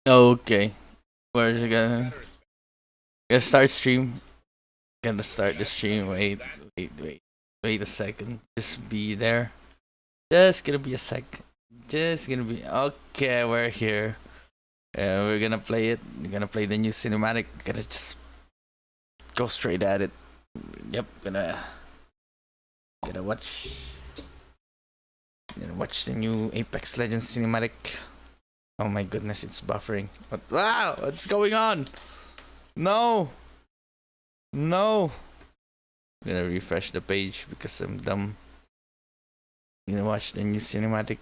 Okay. Where's it gonna start stream? Gonna start the stream. Wait a second. Just be there. Just gonna be a sec. Just gonna be okay. We're here. We're gonna play it. We're gonna play the new cinematic. Gonna just go straight at it. Yep. Gonna watch. Gonna watch the new Apex Legends cinematic. Oh my goodness, it's buffering. Wow, what's going on? No. No. I'm gonna refresh the page because I'm dumb. I'm gonna watch the new cinematic.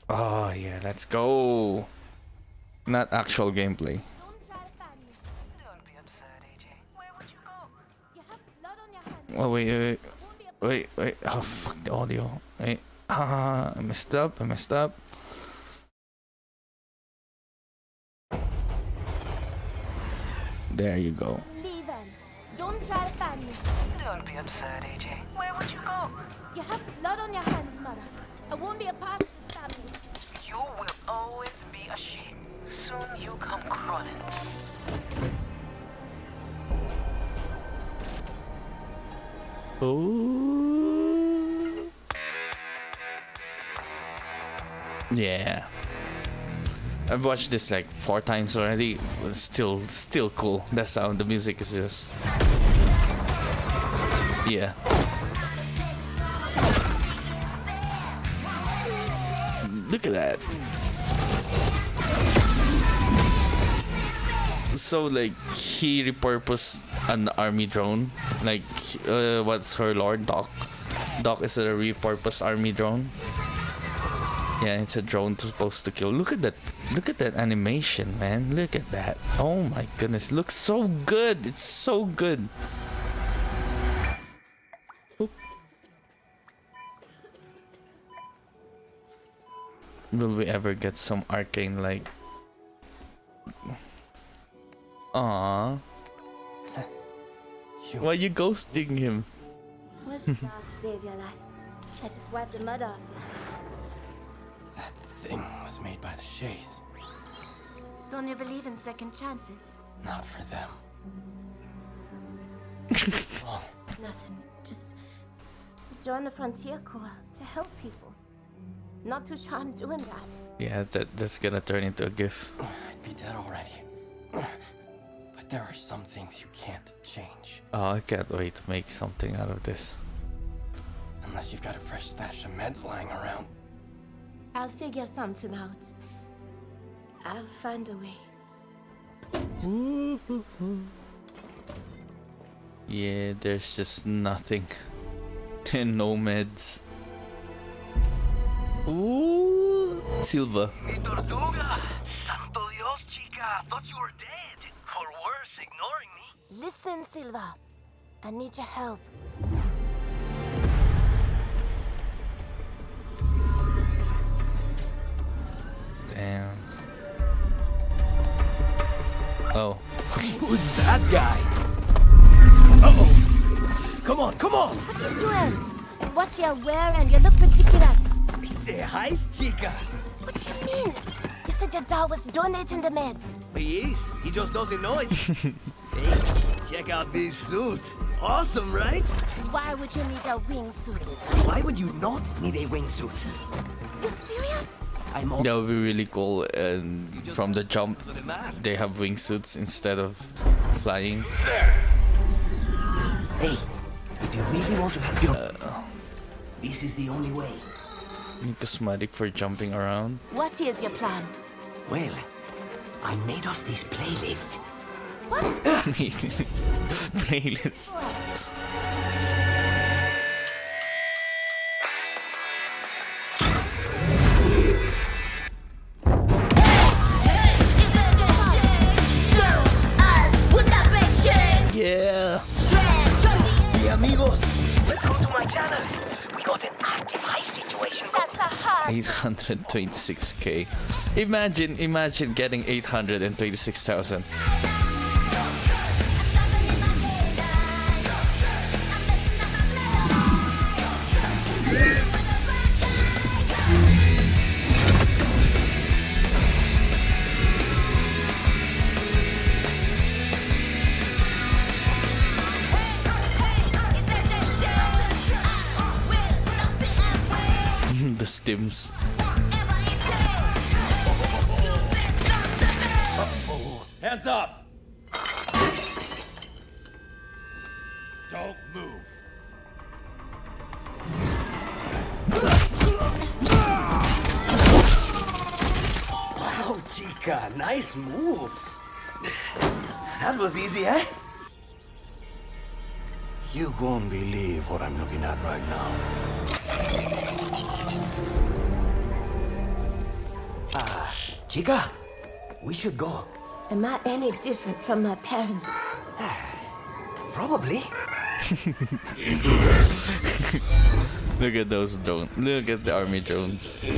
Oh yeah, let's go. Not actual gameplay. Don't be absurd, AJ. Where would you go? You have blood on your hands. Oh wait. It won't be a Wait. Oh fuck the audio. Wait. I messed up. There you go. leave them. Don't try to find me. Don't be absurd, AJ. Where would you go? You have blood on your hands, mother. I won't be a part of this family. You will always be ashamed. Soon you come crawling. Oh. Yeah. I've watched this like 4 times already. But still cool. The sound, the music is just. Yeah. Look at that. So like he repurposed an army drone. Like what's her lord? Doc. Doc is a repurposed army drone. Yeah, it's a drone supposed to kill. Look at that. Look at that animation, man. Look at that. Oh my goodness. Looks so good. It's so good. Oop. Will we ever get some arcane like? Aww. Why you ghosting him? What's the dark save your life? I just wiped the mud off you. That thing was made by the Shays. Don't you believe in second chances? Not for them. Nothing. Just join the Frontier Corps to help people. Not too sure I'm doing that. Yeah, that's gonna turn into a gif. I'd be dead already. But there are some things you can't change. Oh, I can't wait to make something out of this. Unless you've got a fresh stash of meds lying around. I'll figure something out. I'll find a way. Yeah, there's just nothing. No meds. Ooh, Silva. Mi tortuga! Santo Dios, chica! Thought you were dead. Or worse, ignoring me. Listen, Silva. I need your help. Damn. Oh. Who's that guy? Uh-oh! Come on, come on! What you doing? And what you wear and you look ridiculous. It's a heist, chica. What do you mean? You said your dad was donating the meds. He is. He just doesn't know it. Hey, check out this suit. Awesome, right? Why would you need a wingsuit? Why would you not need a wingsuit? You serious? I'm all That would be really cool. And from the jump, for the mask. they have wingsuits instead of flying. Hey, if you really want to help your... this is the only way. New cosmetic for jumping around. What is your plan? Well, I made us this playlist. What? Playlist. Yeah. Hey, amigos, welcome to my channel. We got an active heist situation going. That's a hard. 826k. Imagine getting 826,000. the stims. Hands up! Don't move. Wow, chica, nice moves. That was easy, eh? You won't believe what I'm looking at right now. Chica, we should go. Am I any different from my parents? Probably. Look at those drones. Look at the army drones. 10,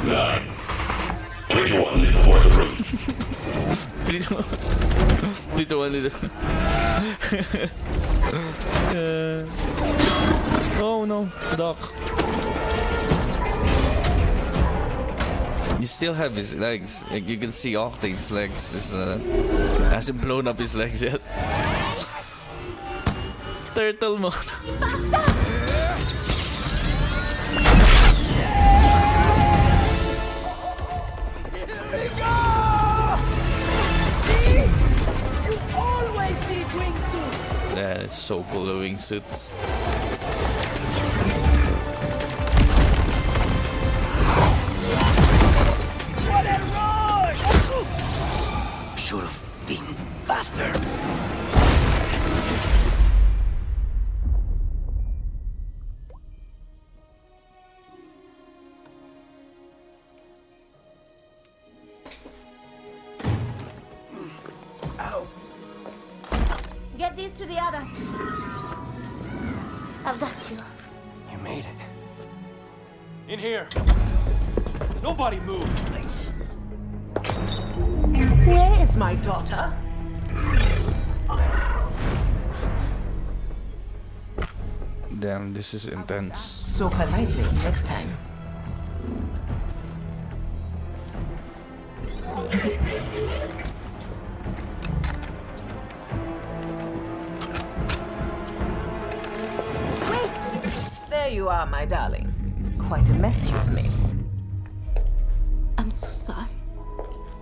9, 3 to 1, lead the force approved. 3 to 1, 3 to 1. Oh no, Doc. He still have his legs. Like you can see Octane's legs hasn't blown up his legs yet. Turtle mode. Always need wingsuits. Yeah, it's so cool, the wingsuits. What a rush! Should have been faster. Ow. Get these to the others. I've got you. You made it. In here. Nobody move. Please. Where is my daughter? Damn, this is intense. So politely next time. Wait! There you are, my darling. Quite a mess you've made. I'm so sorry.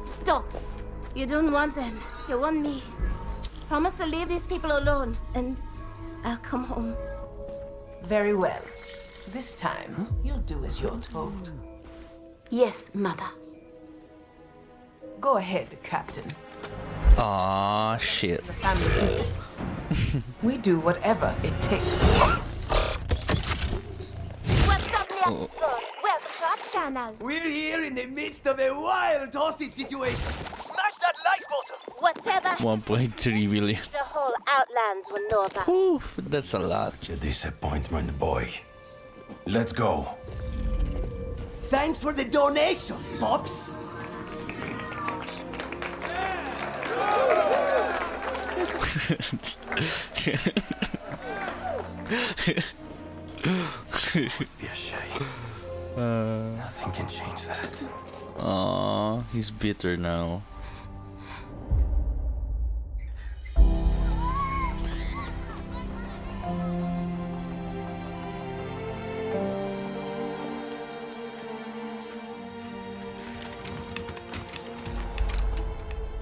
Stop! You don't want them. You want me. Promise to leave these people alone, and I'll come home. Very well. This time, you'll do as you're told. Yes, Mother. Go ahead, Captain. Aw, shit. The family business. We do whatever it takes. What's up, little boss? Welcome to our channel. We're here in the midst of a wild hostage situation. Smash that like button. Whatever 1.3 billion. the whole Outlands will know about. Oof, that's a lot. Such a disappointment, boy. Let's go. Thanks for the donation, Pops. Be a shame. Nothing can change that. Aw, he's bitter now.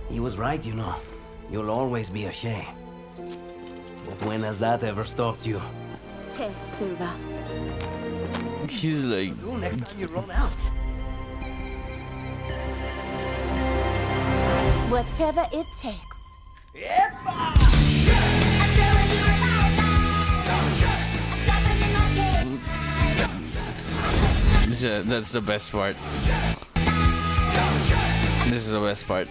He was right, you know. You'll always be a Shay. But when has that ever stopped you? Take, Silva. He's like, Do next time you run out. Whatever it takes. that's the best part. This is the best part.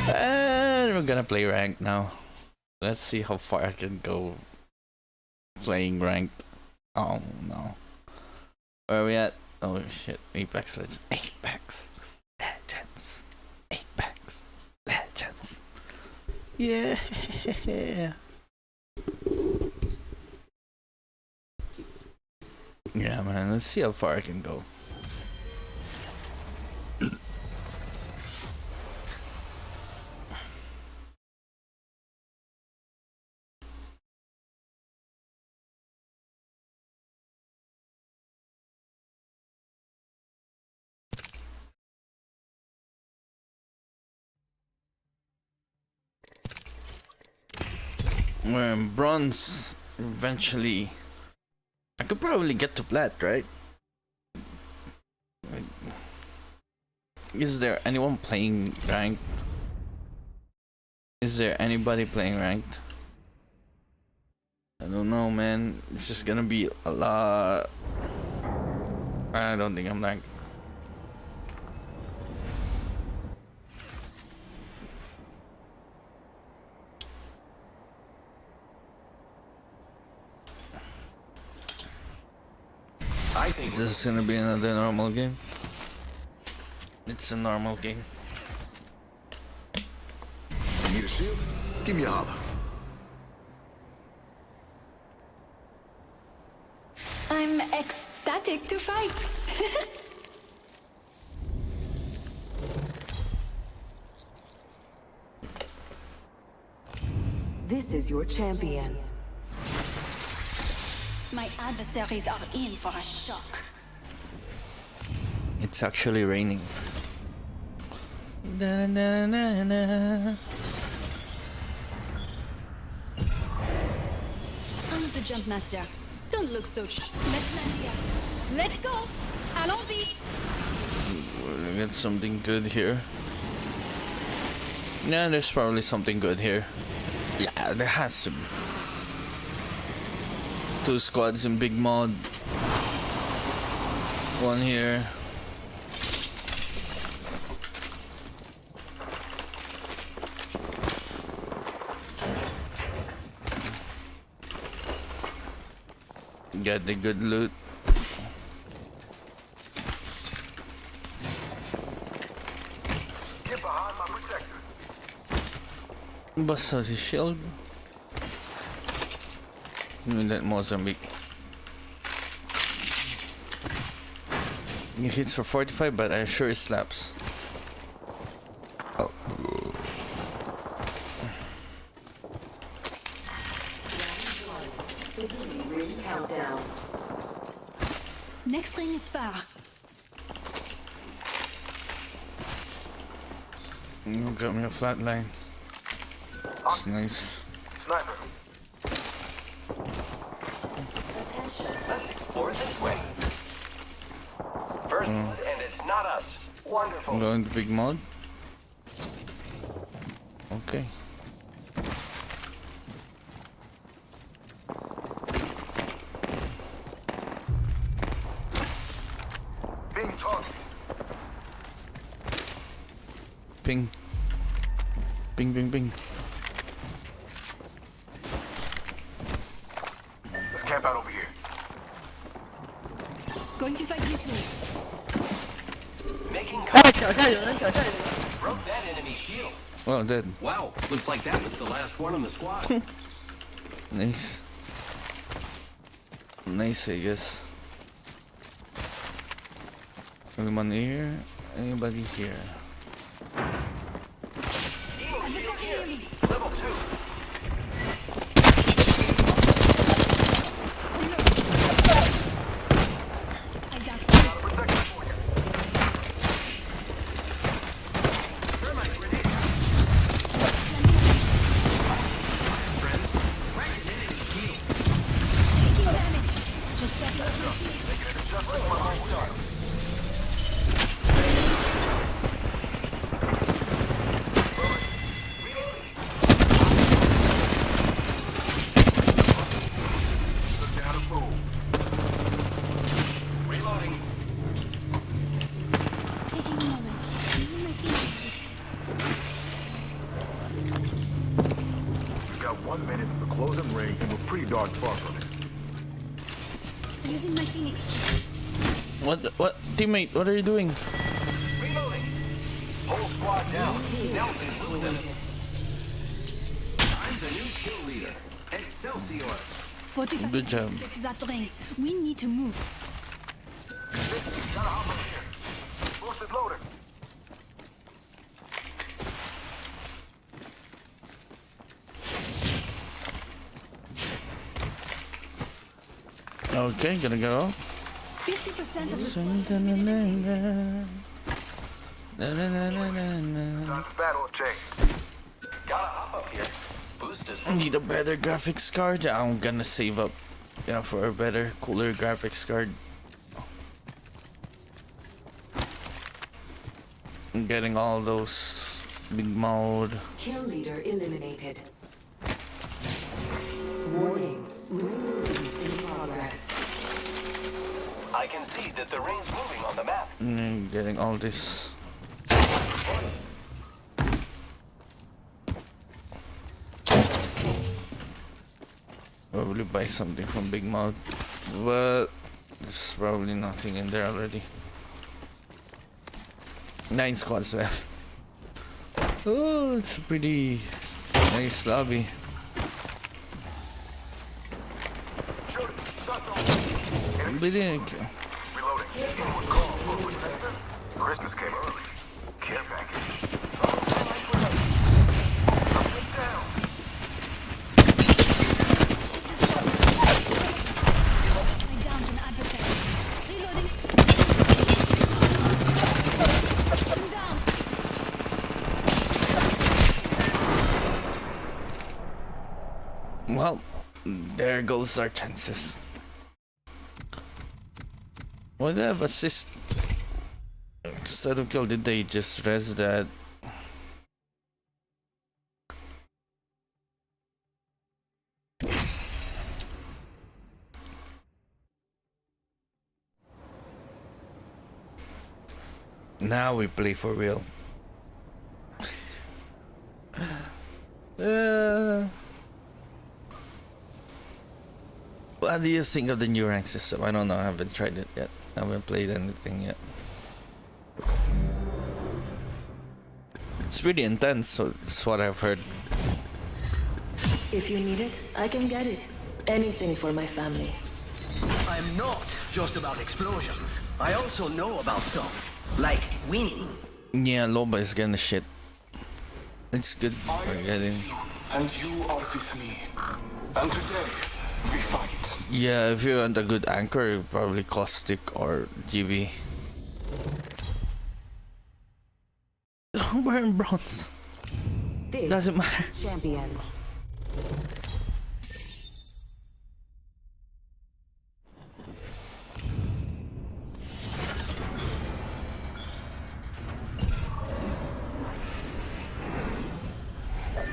And we're gonna play ranked now. Let's see how far I can go playing ranked. Oh no. Where are we at? Oh shit. Apex Legends. Apex Legends. Apex Legends. Yeah. Yeah, man. Let's see how far I can go. We're in bronze. Eventually, I could probably get to plat, right? Is there anyone playing ranked? Is there anybody playing ranked? I don't know, man. It's just gonna be a lot. I don't think I'm ranked. I think Is this gonna be another normal game? It's a normal game. need a shield? Give me a holler. I'm ecstatic to fight. This is your champion. My adversaries are in for a shock. It's actually raining. Da-na-na-na-na. I'm the jump master. Don't look so Let's land here. Let's go. Allons-y. We'll get something good here. Yeah, there's probably something good here. Yeah, there has to be. 2 squads in big mod. 1 here. Get the good loot. Get behind my protector. Bust out his shield. Give me that Mozambique. It hits for 45, but I sure it slaps. Oh. Countdown. Next ring is far. You got me a flat line. It's nice. Sniper. Let's explore this way. First blood, and it's not us. Wonderful. I'm going to big mod. Okay. Being targeted. Ping. Ping, ping, ping. Let's camp out over here. Going to fight this way. Making 哎，脚下有人，脚下有人。 broke that enemy shield. Well, dead. Wow, looks like that was the last one on the squad. Nice. Nice, I guess. Anyone here? Anybody here? Level 2. I got taking damage. Just stepping up my shield. Reloading. Taking a moment. Using my Phoenix kit. We've got 1 minute for the closing ring, and we're pretty darn far from it. Using my Phoenix kit. What? Teammate, what are you doing? Reloading. Whole squad down. Now we can loot them. I'm the new kill leader. Excelsior. 45 Good job. seconds to that ring. We need to move. Got a hopper here. Boosted loader. Okay, gonna go. 50% of the Times of battle have changed. Gotta hop up here. Boost is need a better graphics card. I'm gonna save up, for a better, cooler graphics card. I'm getting all those big mode. Kill leader eliminated. Warning. In progress. I can see that the ring's moving on the map. Getting all this. Probably buy something from Big Mouth, but there's probably nothing in there already. 9 squads left. Oh, it's a pretty nice lobby. Reloading. Christmas came early. Care package. Well, there goes our chances. Why did I have assist? Instead of kill, did they just res that? Now we play for real. What do you think of the new rank system? I don't know. I haven't tried it yet. I haven't played anything yet. It's pretty intense, so it's what I've heard. If you need it, I can get it. Anything for my family. I'm not just about explosions. I also know about stuff. Like winning. Yeah, Loba is getting the shit. It's good for getting. And you are with me. And today, we fight. Yeah, if you want a good anchor, probably Caustic or GB. Burn bronze. Doesn't matter. Champion.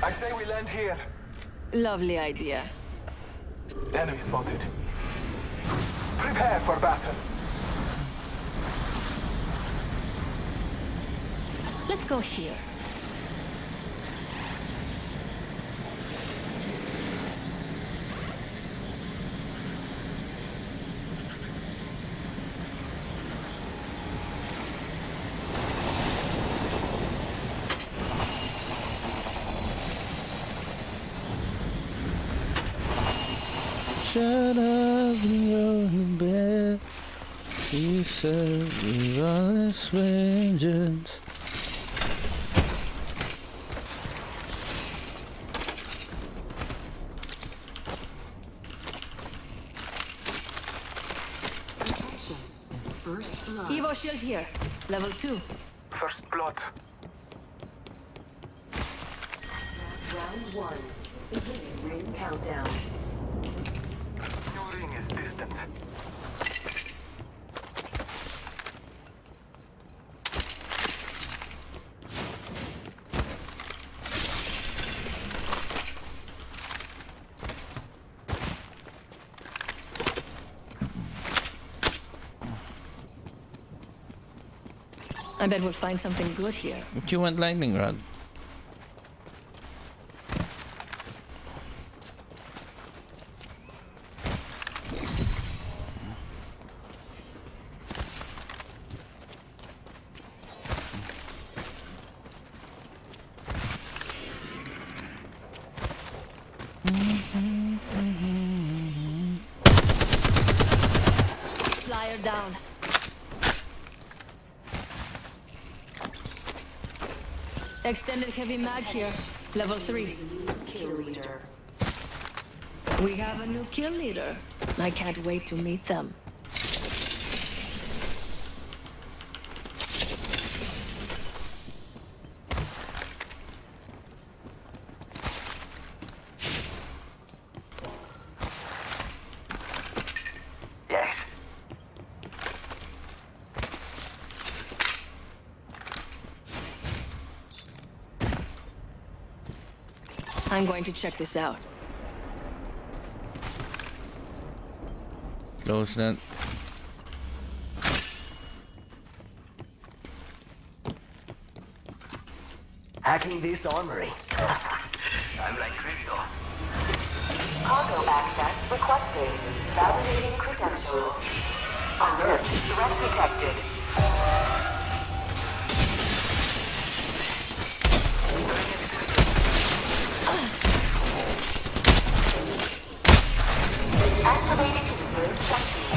I say we land here. Lovely idea. Enemy spotted. Prepare for battle. Let's go here. Shut up and go to bed. She said we are the vengeance. Evo shield here. Level 2. First blood. Round 1. Beginning ring countdown. New ring is distant. I bet we'll find something good here. But you want lightning rod. Flyer down. Extended heavy mag here. Level 3. Kill leader. We have a new kill leader. I can't wait to meet them. I'm going to check this out. Close that. Hacking this armory. I'm like crypto. Cargo access requested. Validating credentials. Alert. Threat detected. Activating reserve sentries.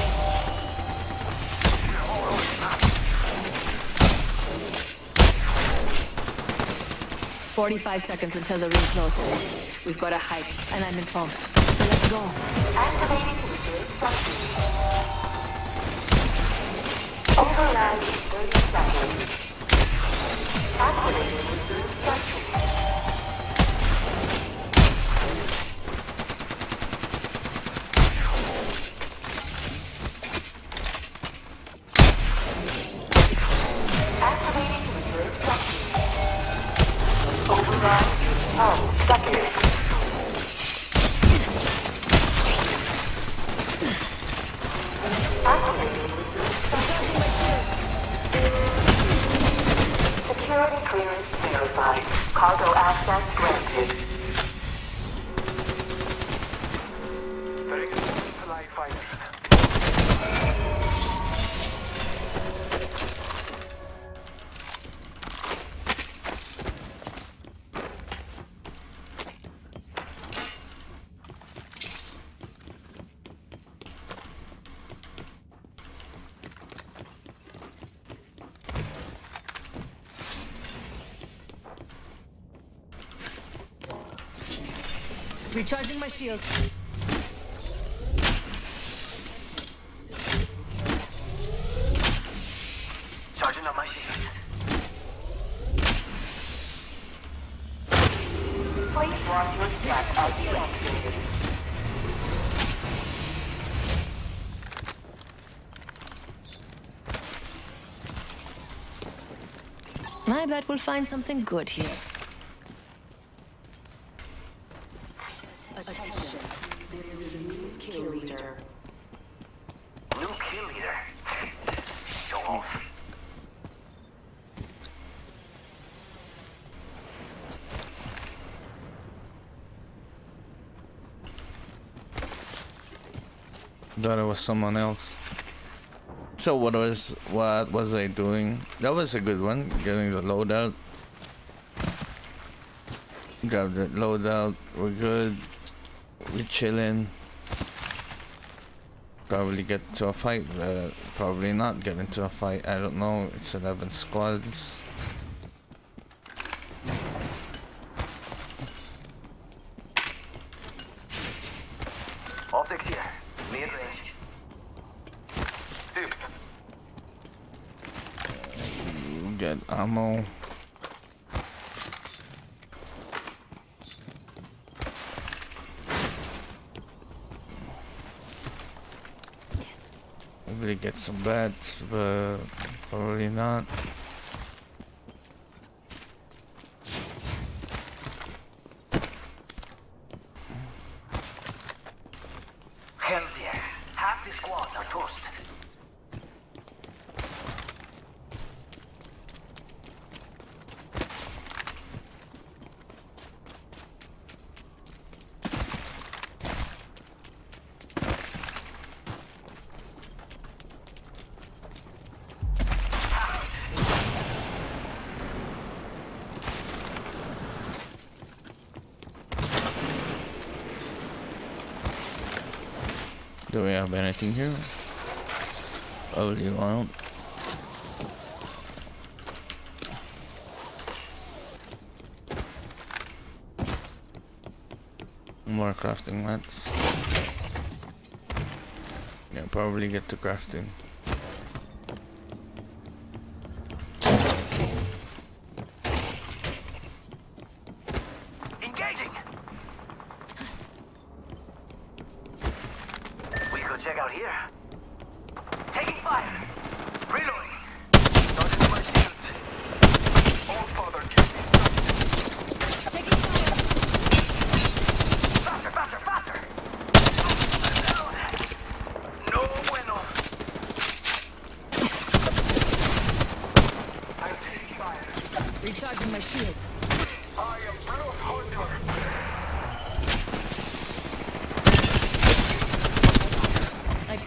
45 seconds until the ring closes. We've got a hike, and I'm in pumps. So let's go. Activating reserve sentries. Override in 30 seconds. Activating reserve sentries. Activating reserve sentries. Override in 10 seconds. Activating reserve sentries. Security clearance verified. Cargo access granted. Very good. Live fighters. Recharging my shields. Charging up my shields. Please watch your step as you exit. I bet we'll find something good here. Attention. There is a new kill leader. New kill leader. Show off. Thought it was someone else. So what was I doing? That was a good one. Getting the loadout. Grab the loadout. We're good. We're chilling. Probably get into a fight. Probably not get into a fight. I don't know. It's 11 squads. Optics here. Mid range. Tips. Get ammo. Probably get some bats, but probably not. Hells yeah. Half the squads are toast. Do we have anything here? Probably won't. More crafting mats. Yeah, probably get to crafting. Engaging. We could check out here. Taking fire. Reloading. Charging up my shields. All father give me. Taking fire.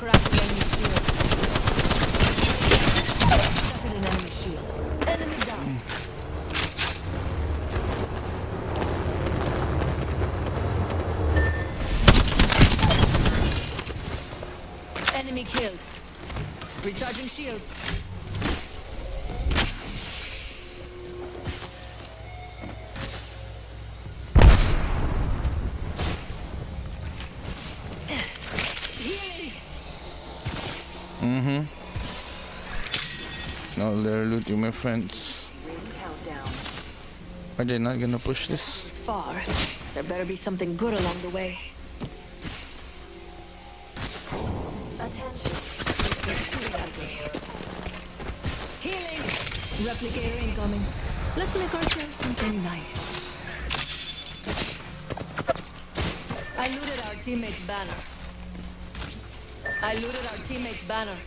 Cracked enemy shield. Shattered an enemy shield. Enemy down. Enemy killed. Recharging shields. No, they're looting my friends. Are they not gonna push this? It's far. There better be something good along the way. Attention. Healing! Replicator incoming. Let's make ourselves something nice. I looted our teammate's banner. I looted our teammate's banner.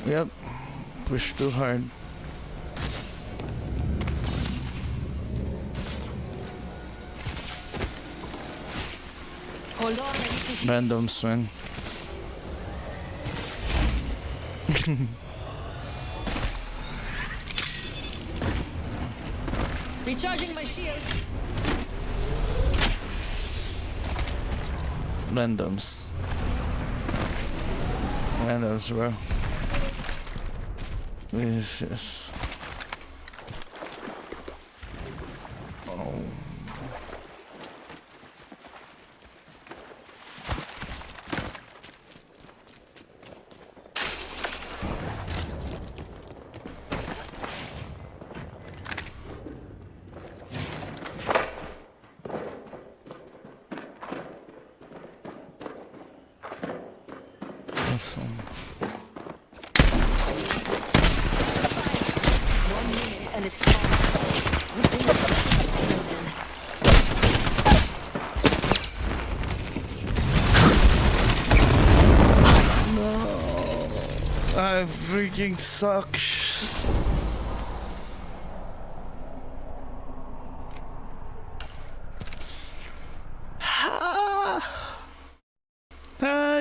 Yep. Push too hard. Hold on, Random swing. recharging my shields. Randoms. Randoms, bro. This is. Oh. Awesome. 1 minute and it's gone. I freaking suck.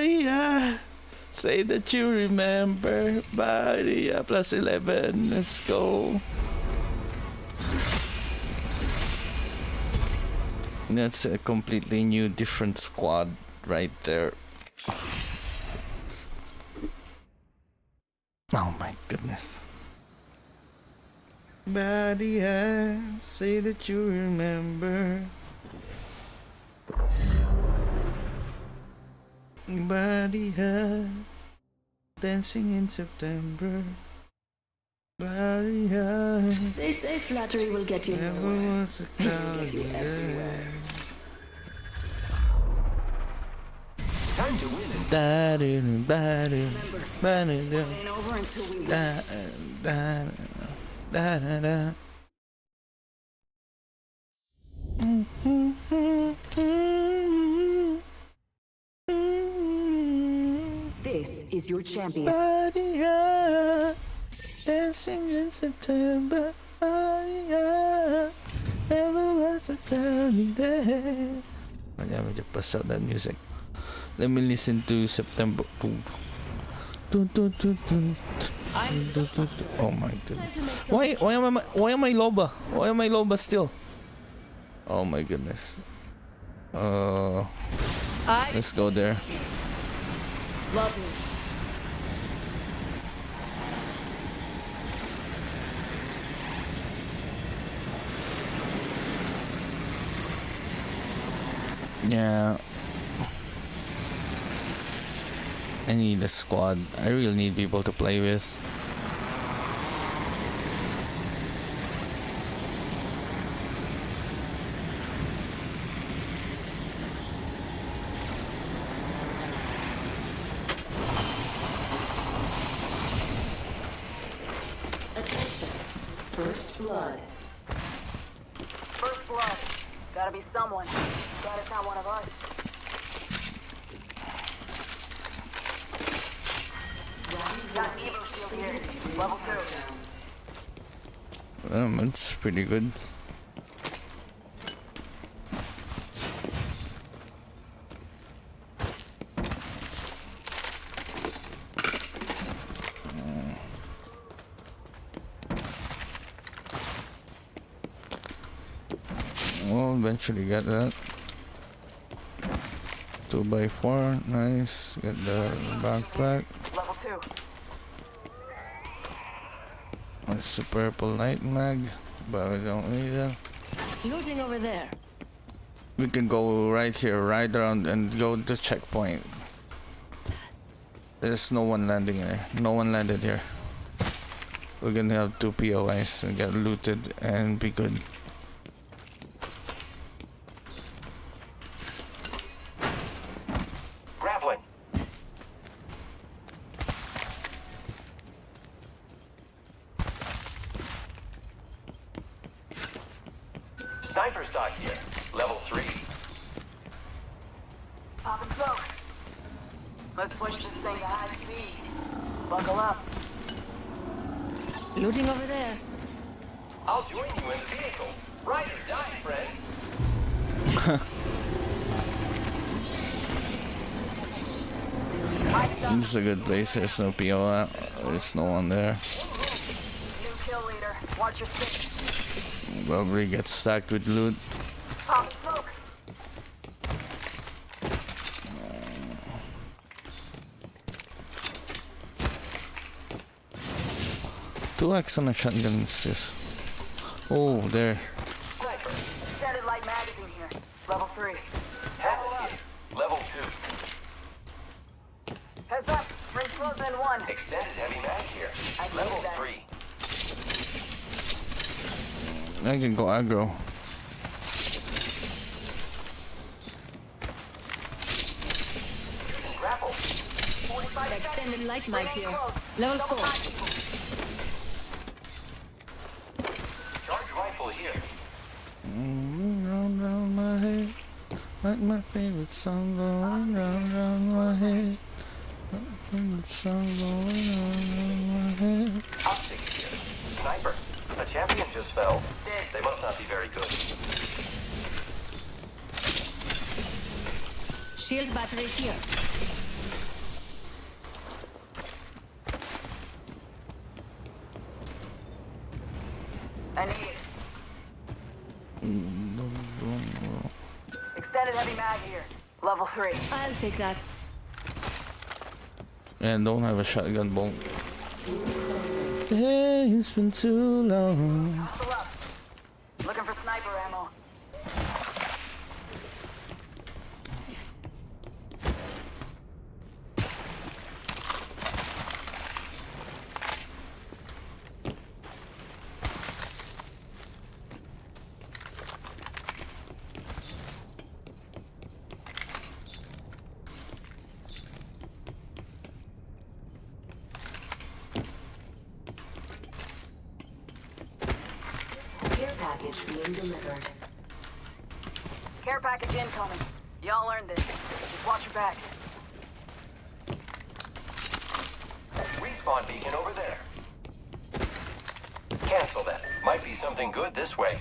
Yeah. Say that you remember. Body plus 11. Let's go. That's a completely new, different squad right there. Oh my goodness. Body, say that you remember. Body, dancing in September. Body, they say flattery will get you never nowhere. was a cloudy day. Time to win it. Ain't over until we This is your champion. Body, dancing in September. Body, never was a cloudy day. Oh, yeah, we just bust out that music. Let me listen to September. Oh my goodness. Why am I Loba? Why am I Loba still? Oh my goodness. Let's go there. Lovely. Yeah. I need a squad. I really need people to play with. First blood. First blood. Gotta be someone. Glad it's not one of us. Round Level 2. It's pretty good. We'll eventually get that. 2x4, nice. Get the backpack. Level 2. It's a purple light mag, but we don't need it. Looting over there. We can go right here, right around, and go to checkpoint. There's no one landing there. No one landed here. We're gonna have 2 POIs and get looted and be good. Grappling. Sniper stock here. Level 3. Pop and smoke. Let's push this thing to high speed. Buckle up. Looting over there. I'll join you in the vehicle. Ride or die, friend. This is a good place. There's no PO. There's no one there. New kill leader. Watch your step. Probably get stacked with loot. Pop and smoke. 2x on a shotgun is just... Oh, there. Sniper. Extended light magazine here. Level 3. Level 2. Heads up. Ring close in 1. Extended heavy mag here. I need Level that. 3. I can go aggro. Grapple. Extended light mag here. Level 4. Charge rifle here. Round, round my head. Like my favorite song going round, round my head. My favorite song going round my head. Optics here. Sniper. A champion just fell. They must not be very good. Shield battery here. I need it. Extended heavy mag here. Level 3. I'll take that. And don't have a shotgun bolt. Hey, it's been too long. Hustle up. Looking for sniper ammo. Care package being delivered. Care package incoming. Y'all earned this. Just watch your back. Respawn beacon over there. Cancel that. Might be something good this way.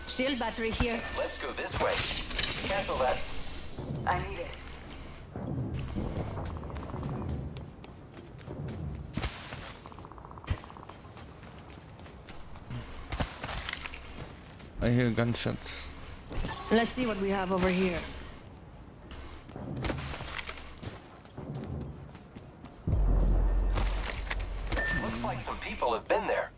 Shield battery here. Let's go this way. Cancel that. I need it. I hear gunshots. Let's see what we have over here. Looks like some people have been there.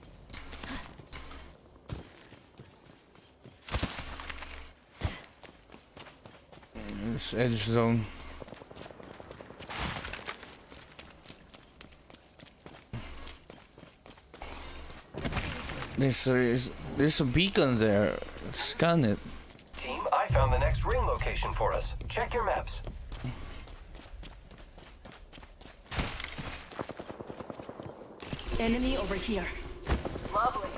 This edge zone. There's a beacon there. Scan it. Team, I found the next ring location for us. Check your maps. Enemy over here. Lovely.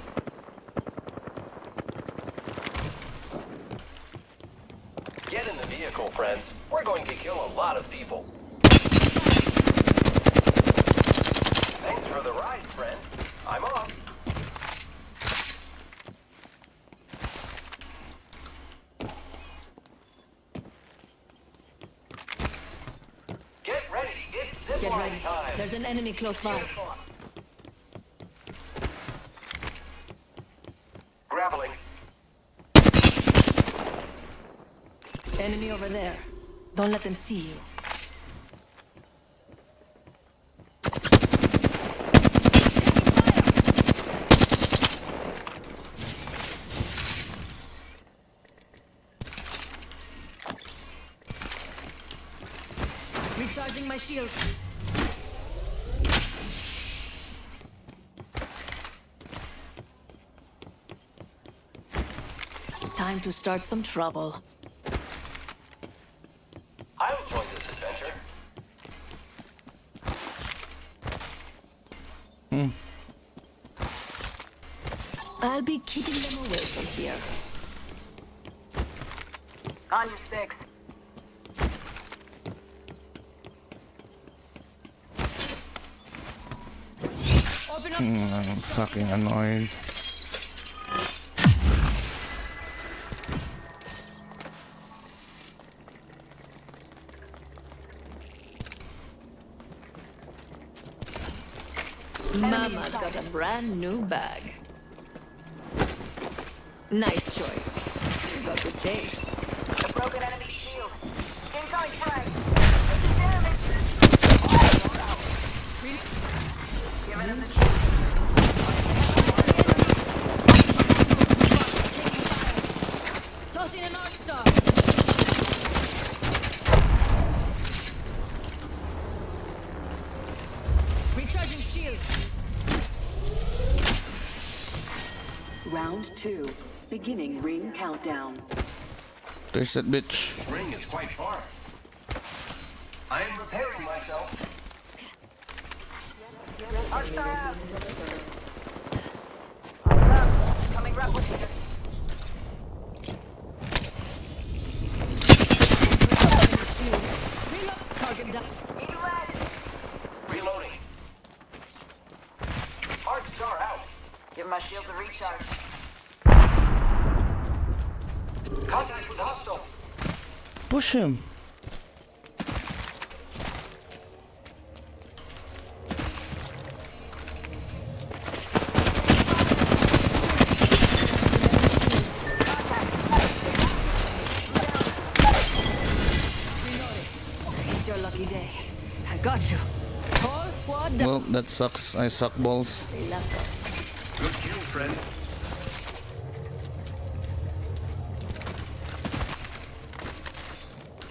Get in the vehicle, friends. We're going to kill a lot of people. Thanks for the ride, friend. I'm off. Get ready. It's Get zipline ready. time. There's an enemy close by. Grappling. Enemy over there. Don't let them see you. Recharging my shields. Time to start some trouble. I'll join this adventure. I'll be keeping them away from here. On your 6. Open up. I'm fucking annoyed. Mama's got a brand new bag. Nice choice. You got good taste. A broken enemy shield. Incoming frag. Damage. Giving him the shield. Tossing an arc star. Recharging shields. Round 2. Beginning ring countdown. There's that bitch. Ring is quite far. I am repairing myself. Arc star out. Eyes up. Coming replicator. Target down. Need lead. Reloading. Arc star out. Give my shield a recharge. Contact with hostile. Push him. It's your lucky day. I got you. Whole squad down. Well, that sucks. I suck balls. They left us. Good kill, friend.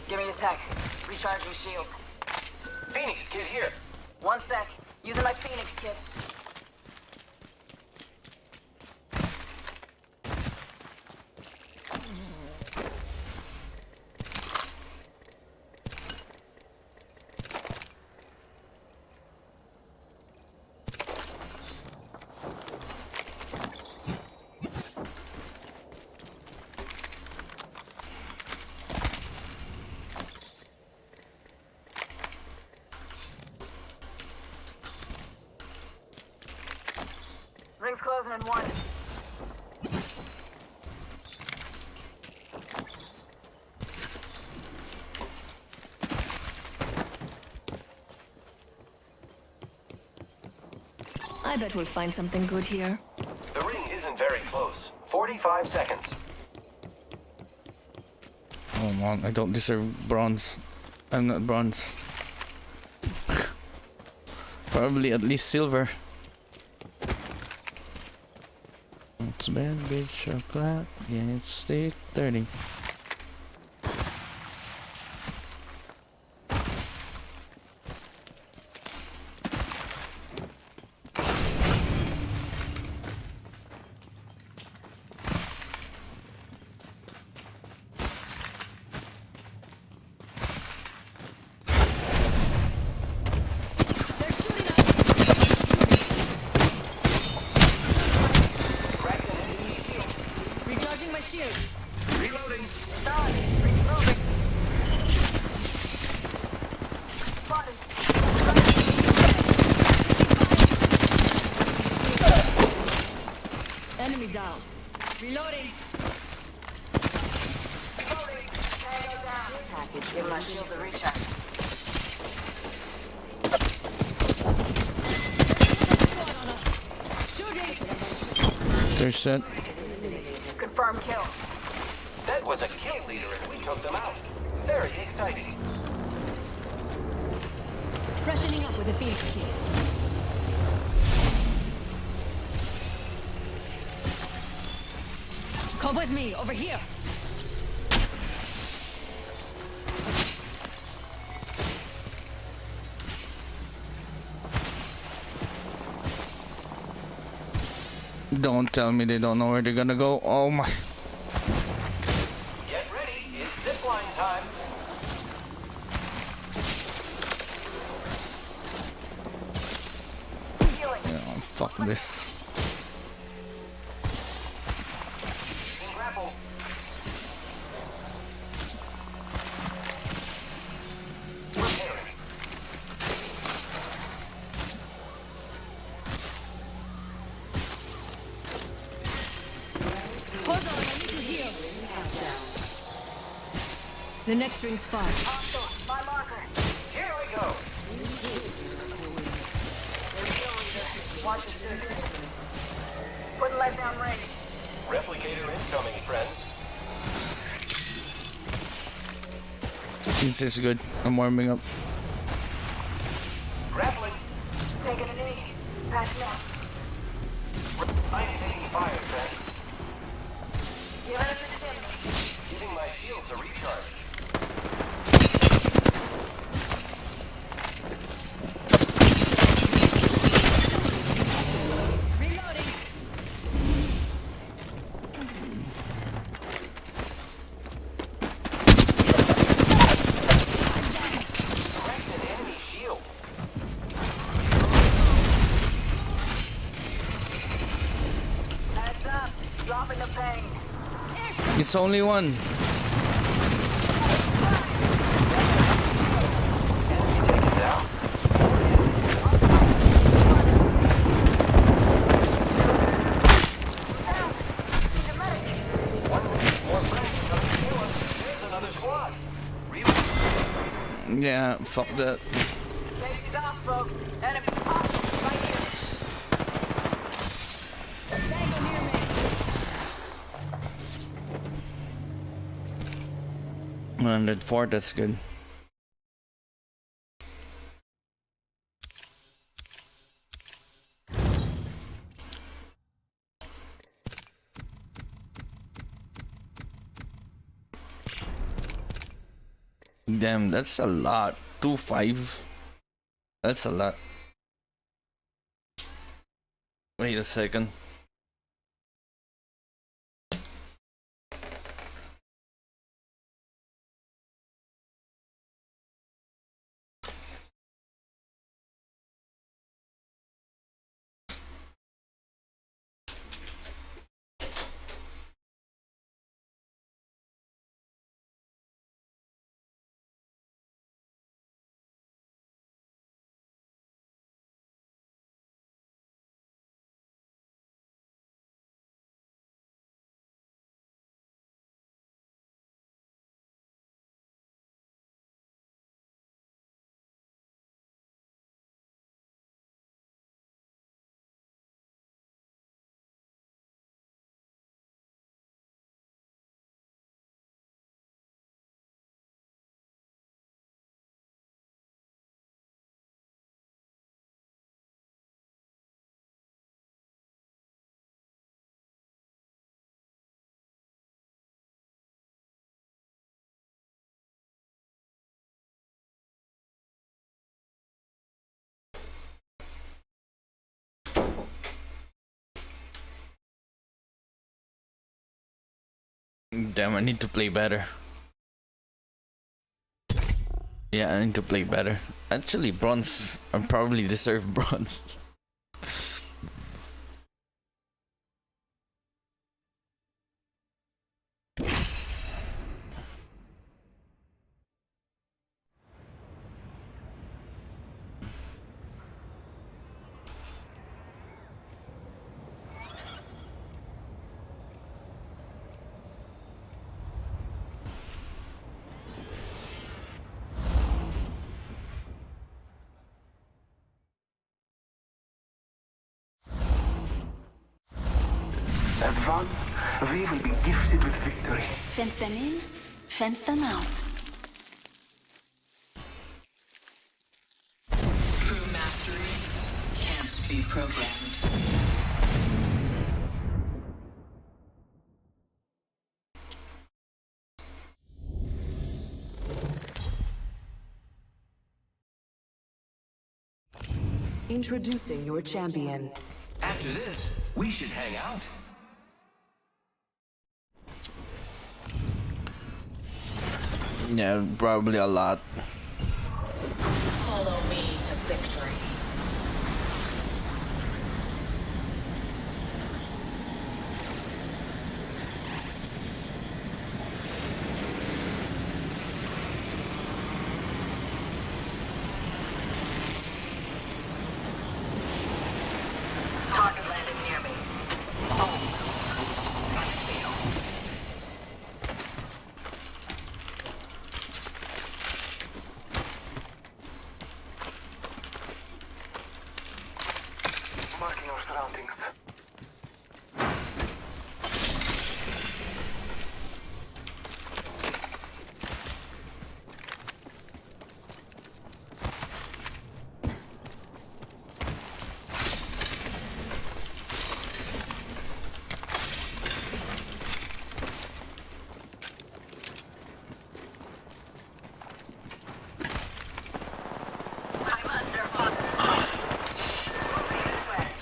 Give me a sec. Recharging shields. Phoenix kid here. 1 sec. Using my Phoenix kit. Ring's closing in 1. I bet we'll find something good here. The ring isn't very close. 45 seconds. Oh man, I don't deserve bronze. I'm not bronze. Probably at least silver. It's bad bitch chocolate. Yeah, it's stay 30. Charging my shield. Reloading. Done. Ring's moving. Spotted. Enemy down. Reloading. Loading. Tango down. Package. Give my shields a recharge. Squad on us. Shooting. They're set. Confirm kill. That was a kill leader and we took them out. Very exciting. Freshening up with a Phoenix kit. Come with me, over here. Don't tell me they don't know where they're gonna go. Oh my. Get ready, it's zipline time. Oh, fuck this. Using grapple. Repairing. Hold on, I need to heal. The next ring's far. Hostile. My marker. Here we go. Watch your six. Putting lead down range. Replicator incoming, friends. This is good. I'm warming up. Grappling. Taking a knee. Patching up. I'm taking fire, friends. Giving it a stim. Giving my shields a recharge. Reloading. Cracked an enemy shield. Heads up. Dropping the pain. It's only one. Take it down. More friends coming to kill us. There's another squad. Yeah, fuck that. Safety's off, folks. Enemy hostile right here. Tango near me. 104, that's good. Damn, that's a lot. 2-5. That's a lot. Wait a second. Damn, I need to play better. Yeah, I need to play better. Actually, bronze. I probably deserve bronze. one, we will be gifted with victory. Fence them in, fence them out. True mastery can't be programmed. Introducing your champion. After this, we should hang out. Yeah, probably a lot. Follow me to victory. Target landed near me. Marking our surroundings. I'm under fire. This way.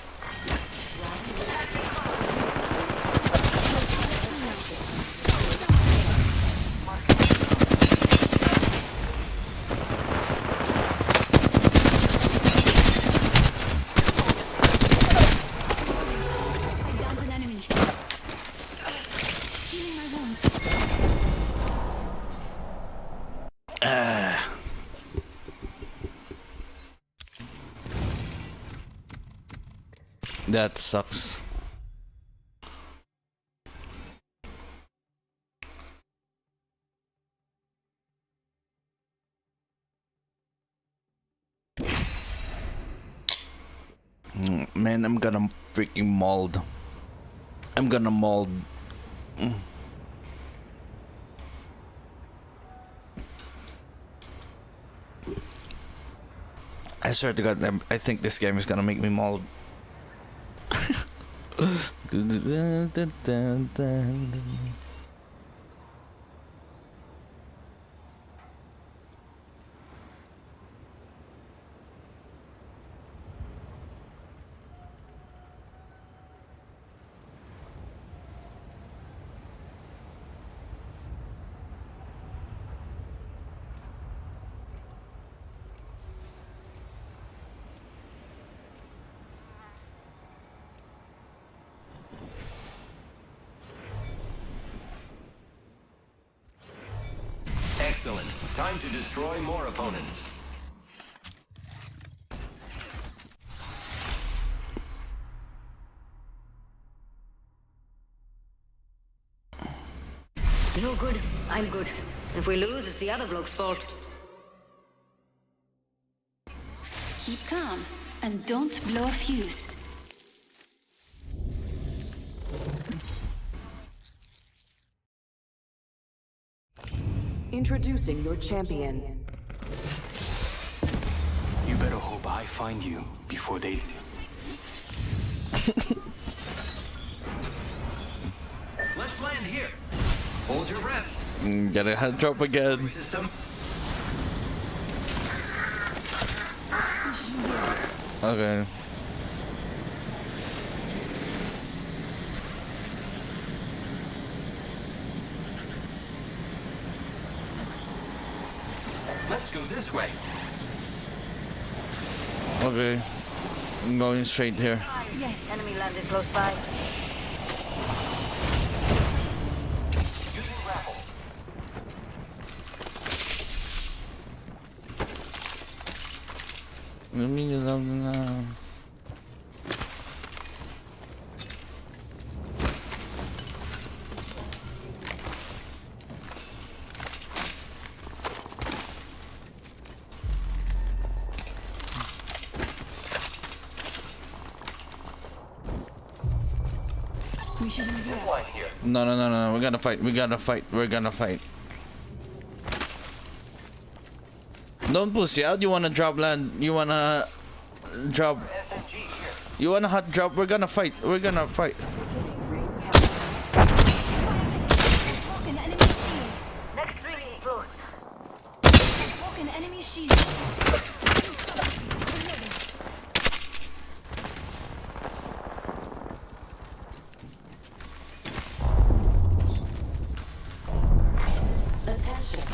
I downed an enemy. Healing my wounds. That sucks. Man, I'm gonna freaking mold. I'm gonna mold. I swear to God, I think this game is gonna make me mold. Excellent. Time to destroy more opponents. You're good, I'm good. If we lose, it's the other bloke's fault. Keep calm and don't blow a fuse. Introducing your champion. You better hope I find you before they... Let's land here. Hold your breath. Get a head drop again. System. Okay. Let's go this way. Okay. I'm going straight here. Yes. Enemy landed close by. Using grapple. Let me love now. We should be here. Line here. No, no, no, no. We're gonna fight. We're gonna fight. We're gonna fight. Don't pussy out. You wanna drop land? You wanna drop? SMG here. You wanna hot drop? We're gonna fight. We're gonna fight. Broken enemy shield. Next ring close. Broken enemy shield. Attention.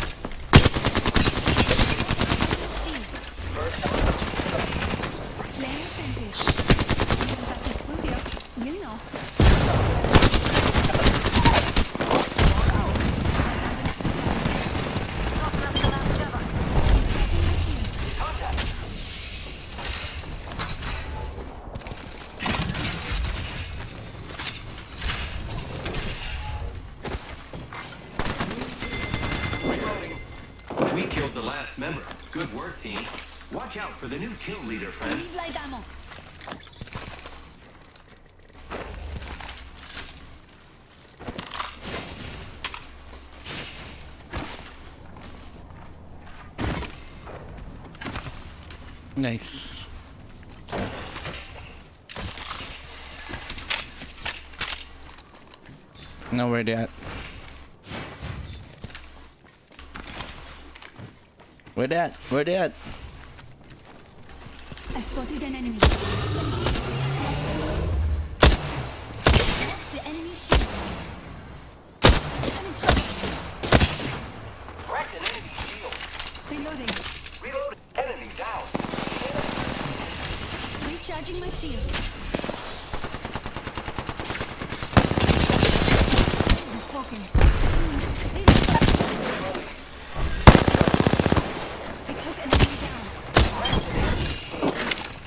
Playing fences. Anyone passes through here, you'll know. We killed the last member. Good work, team. Watch out for the new kill leader, friend. Leave light ammo. Nice. Now where they at? Where they at? Where they at? I've spotted an enemy. The enemy shield. I'm in trouble. Cracked an enemy shield. Reloading. Reload. Enemy down. Recharging my shield. It's broken. I took an enemy down.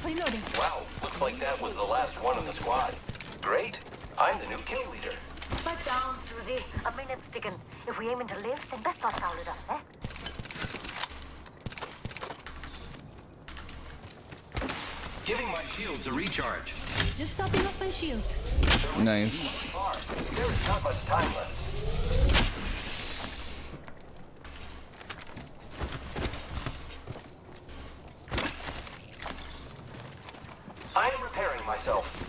Reloading. Wow, looks like that was the last one in the squad. Great. I'm the new kill leader. Back down, Susie. A minute's ticking. If we aiming to live, then best not foul at us, eh? Giving my shields a recharge. Just topping off my shields. Nice. There is not much time left. I am repairing myself.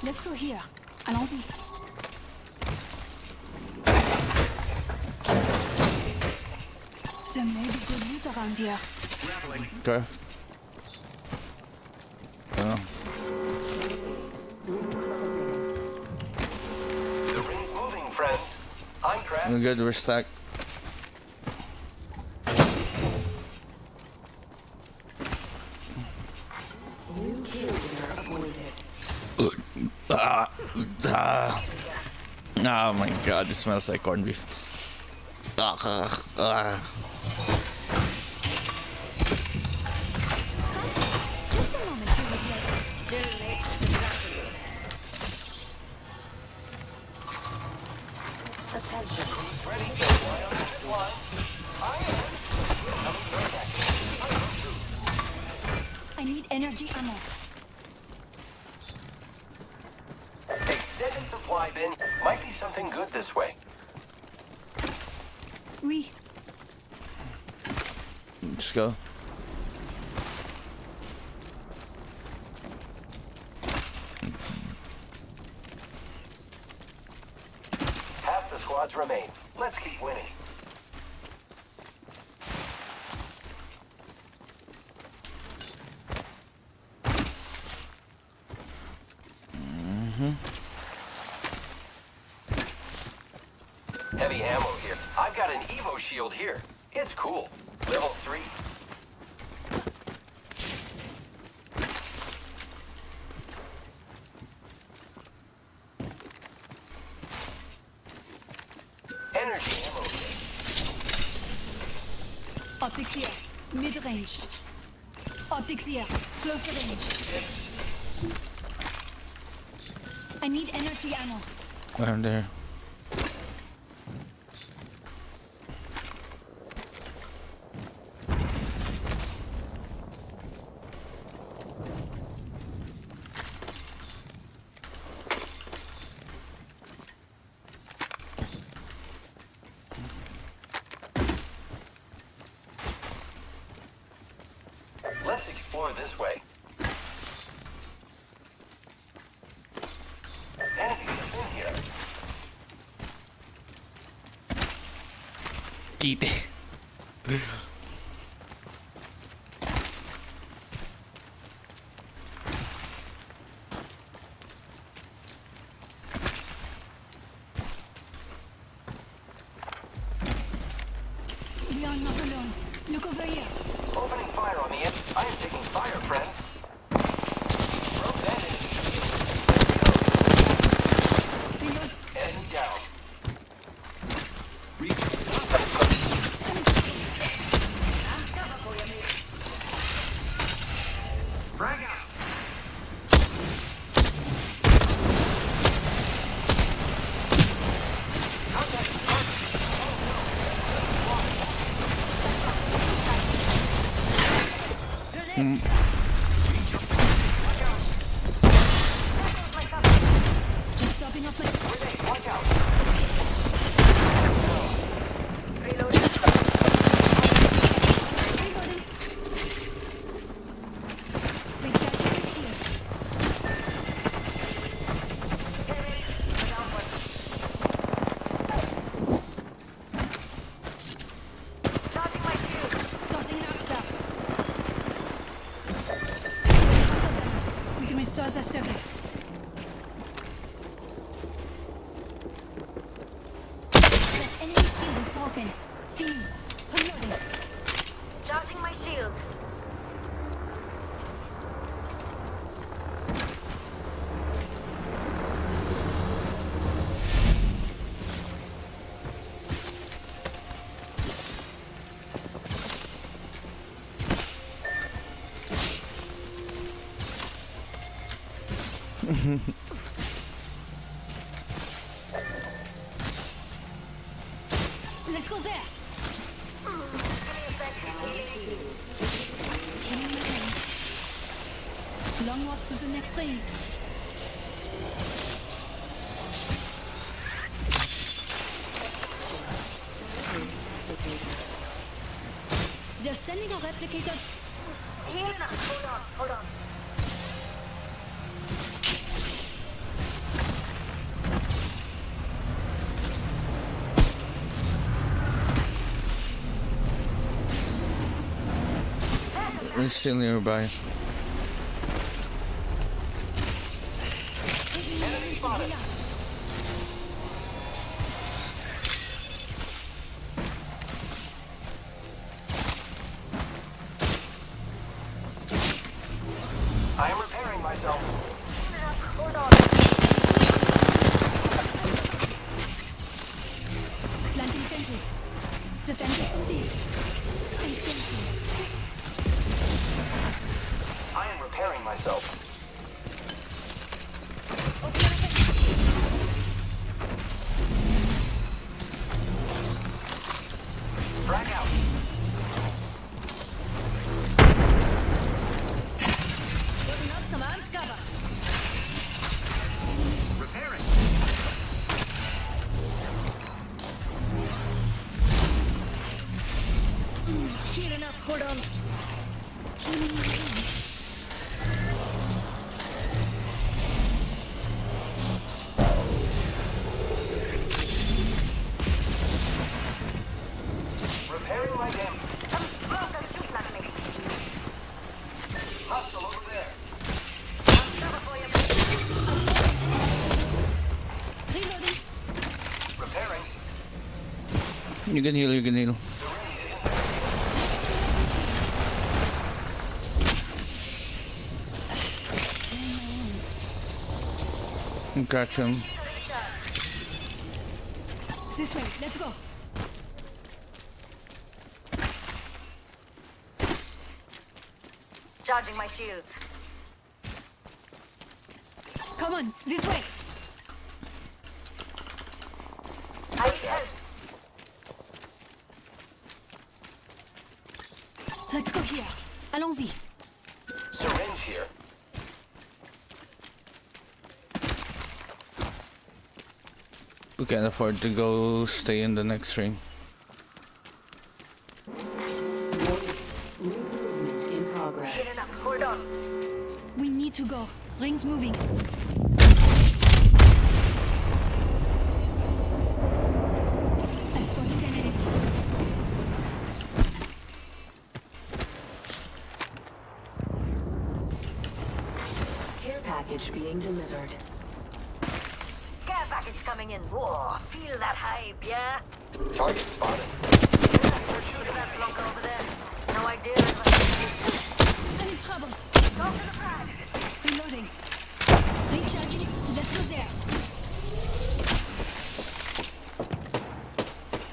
Let's go here. Allons-y. There may be good loot around here. Craft. Oh. The ring's moving, friends. I'm trapped. We're good. We're stuck. New kill leader avoided. Oh my god, this smells like corned beef. Just a moment, Attention. Ready to fly on the zip line. I am. I need energy ammo. Extended supply bin. Might be something good this way. Oui. Let's go. Half the squads remain. Let's keep winning. Heavy ammo here. I've got an Evo shield here. It's cool. Level 3. Energy ammo here. Optics here. Mid-range. Optics here. Closer range. I I need energy ammo. Around there. Let's explore this way. Enemies in here. Kite. We are not alone. Look over here. Opening fire on the end. I am taking fire, friends. Broke that enemy. Enemy down. Frag out. Just stopping off my. Watch out. Reloading. Recharging my shields. Tossing an octa. We can restore the circuits. The enemy shield is broken. See me. Reloading. Charging my shield. Let's go there. Long walk to the next ring. They're sending a replicator. Healing up. Hold on. We're still nearby. I am repairing myself. Hold on. Planting fences. The fence is complete. I am repairing myself. Frag out. Putting up some armed cover. Repairing. Healing up. Hold on. Repairing my damage. They're shooting at me. Hostile over there. Cover for you. Reloading. Repairing. You can heal. Crack him. This way. Let's go. Charging my shields. Come on. This way. Let's go here. Allons-y. Syringe here. We can't afford to go stay in the next ring. Movement in progress. Hold on. We need to go. Ring's moving. I've spotted an enemy. Care package being delivered. Care package coming in. Whoa, feel that hype, yeah? Target spotted. They're shooting that block over there. No idea. I'm in trouble. Go for the frag. Reloading. Recharging. Let's go there.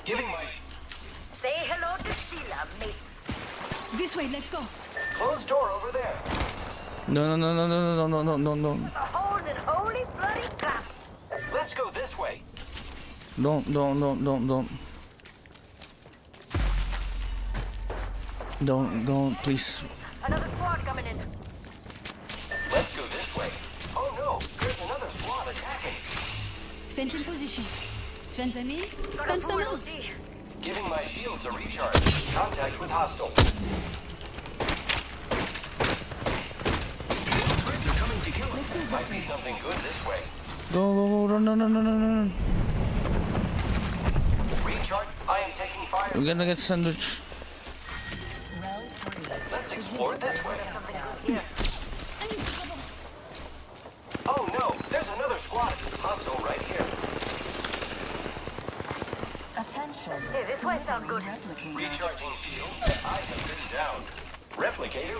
Giving my Say hello to Sheila, mates. This way. Let's go. closed door over there. No, no, no, no, no, no, no, no, no, no. The holes in holy bloody crap. Let's go this way. Don't. Don't, please. Another squad coming in. Let's go this way. Oh no, there's another squad attacking. Fence in position. Fence à me. Fence them out. Giving my shields a recharge. Contact with hostile. They're coming to kill us. Might be something good this way. Go, no. Recharge. I am taking fire. We're gonna get sandwich. Let's explore this way. Oh no, there's another squad. Hostile right here. Attention. Hey, this way sounds good. Recharging shields. I have been down. Replicator.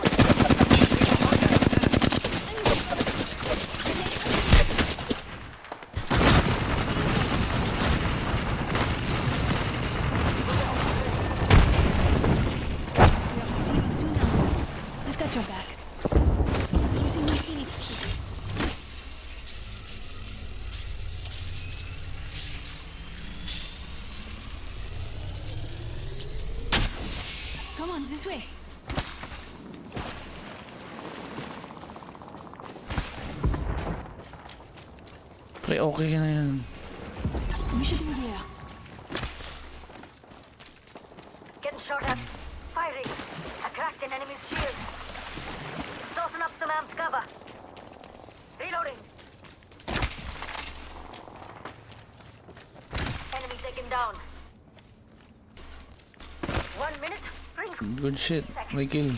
Team of two now. I've got your back. Using my Phoenix key. Come on, this way. Pre, okay na yan. We should be here. Getting shot at. Firing. I cracked an enemy's shield. Tossing up some amped cover. Reloading. Enemy taken down. 1 minute. Rings. Good shit. May kill.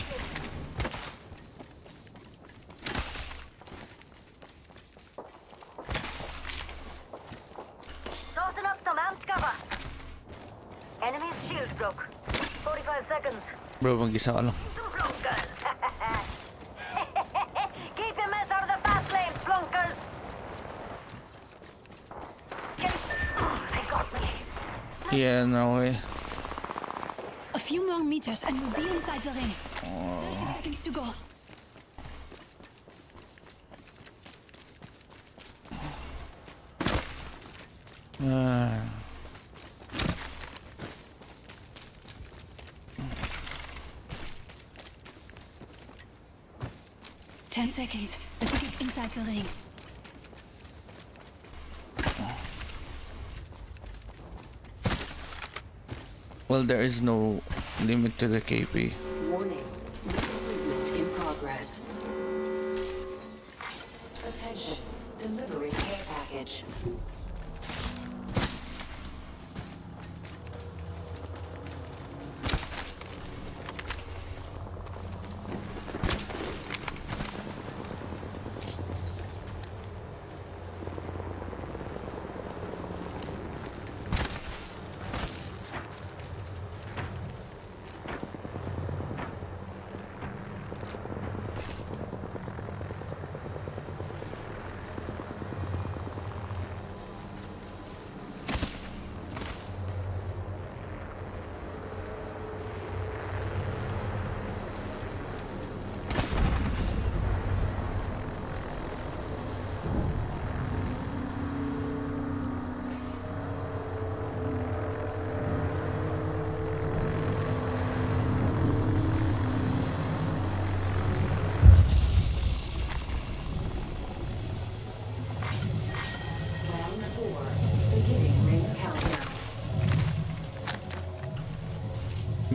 Tossing up some amped cover. Enemy's shield broke. 45 seconds. Bro, mag-isa ka lang. Some flunkers. Keep your mess out of the fast lane, flunkers. They got me. Yeah, no way. A few more meters and we'll be inside the ring. 30 seconds to go. Ah. 10 seconds. Until it's inside the ring. Well, there is no limit to the KP. Warning. Movement in progress. Attention. Delivering care package.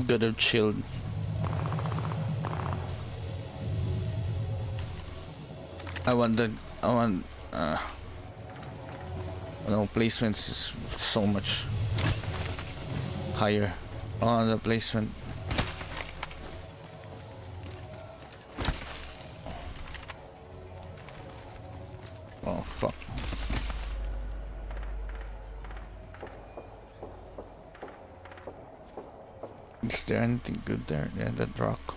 Could have chilled. I want no, placements is so much higher on the placement. Oh fuck. Is there anything good there? Yeah, that rock.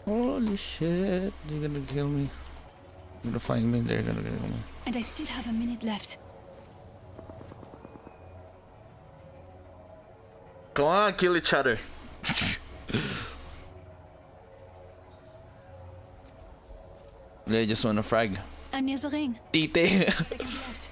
Holy shit, you're gonna kill me. You're gonna find me, they're gonna kill me. And I still have a minute left. Come on, kill each other. They just wanna frag. I'm near the ring. Tite. Seconds left.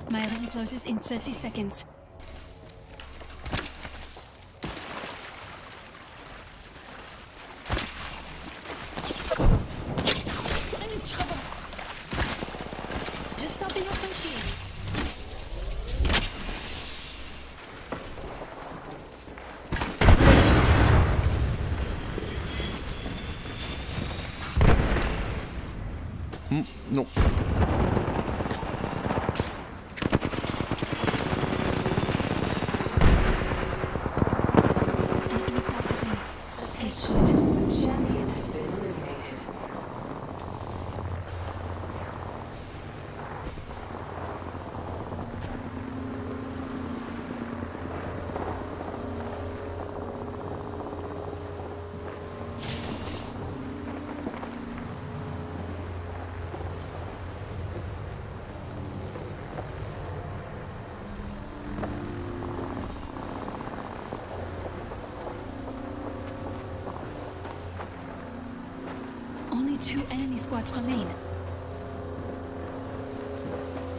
My ring closes in 30 seconds. I'm in trouble. Just topping off my shield. No. And inside the ring. Feels good. Champion has been eliminated. Only 2 enemy squads remain.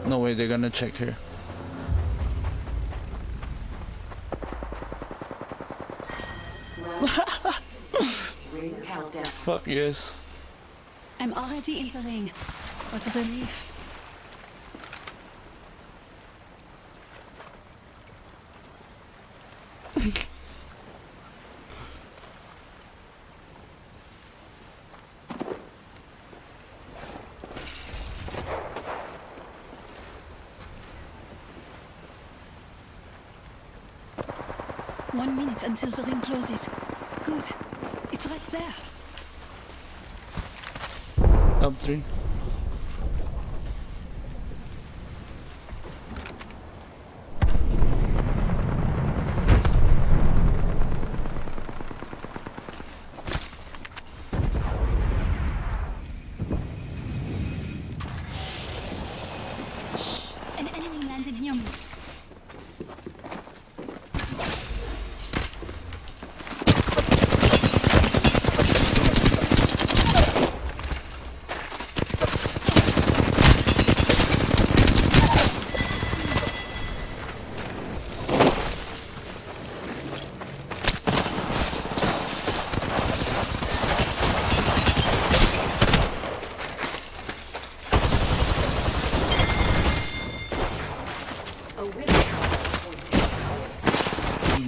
No way they're gonna check here. Ring countdown. Fuck yes. I'm already in the ring. What a relief. One minute until the ring closes. Good. It's right there. Top 3. Shh! An enemy landed near me.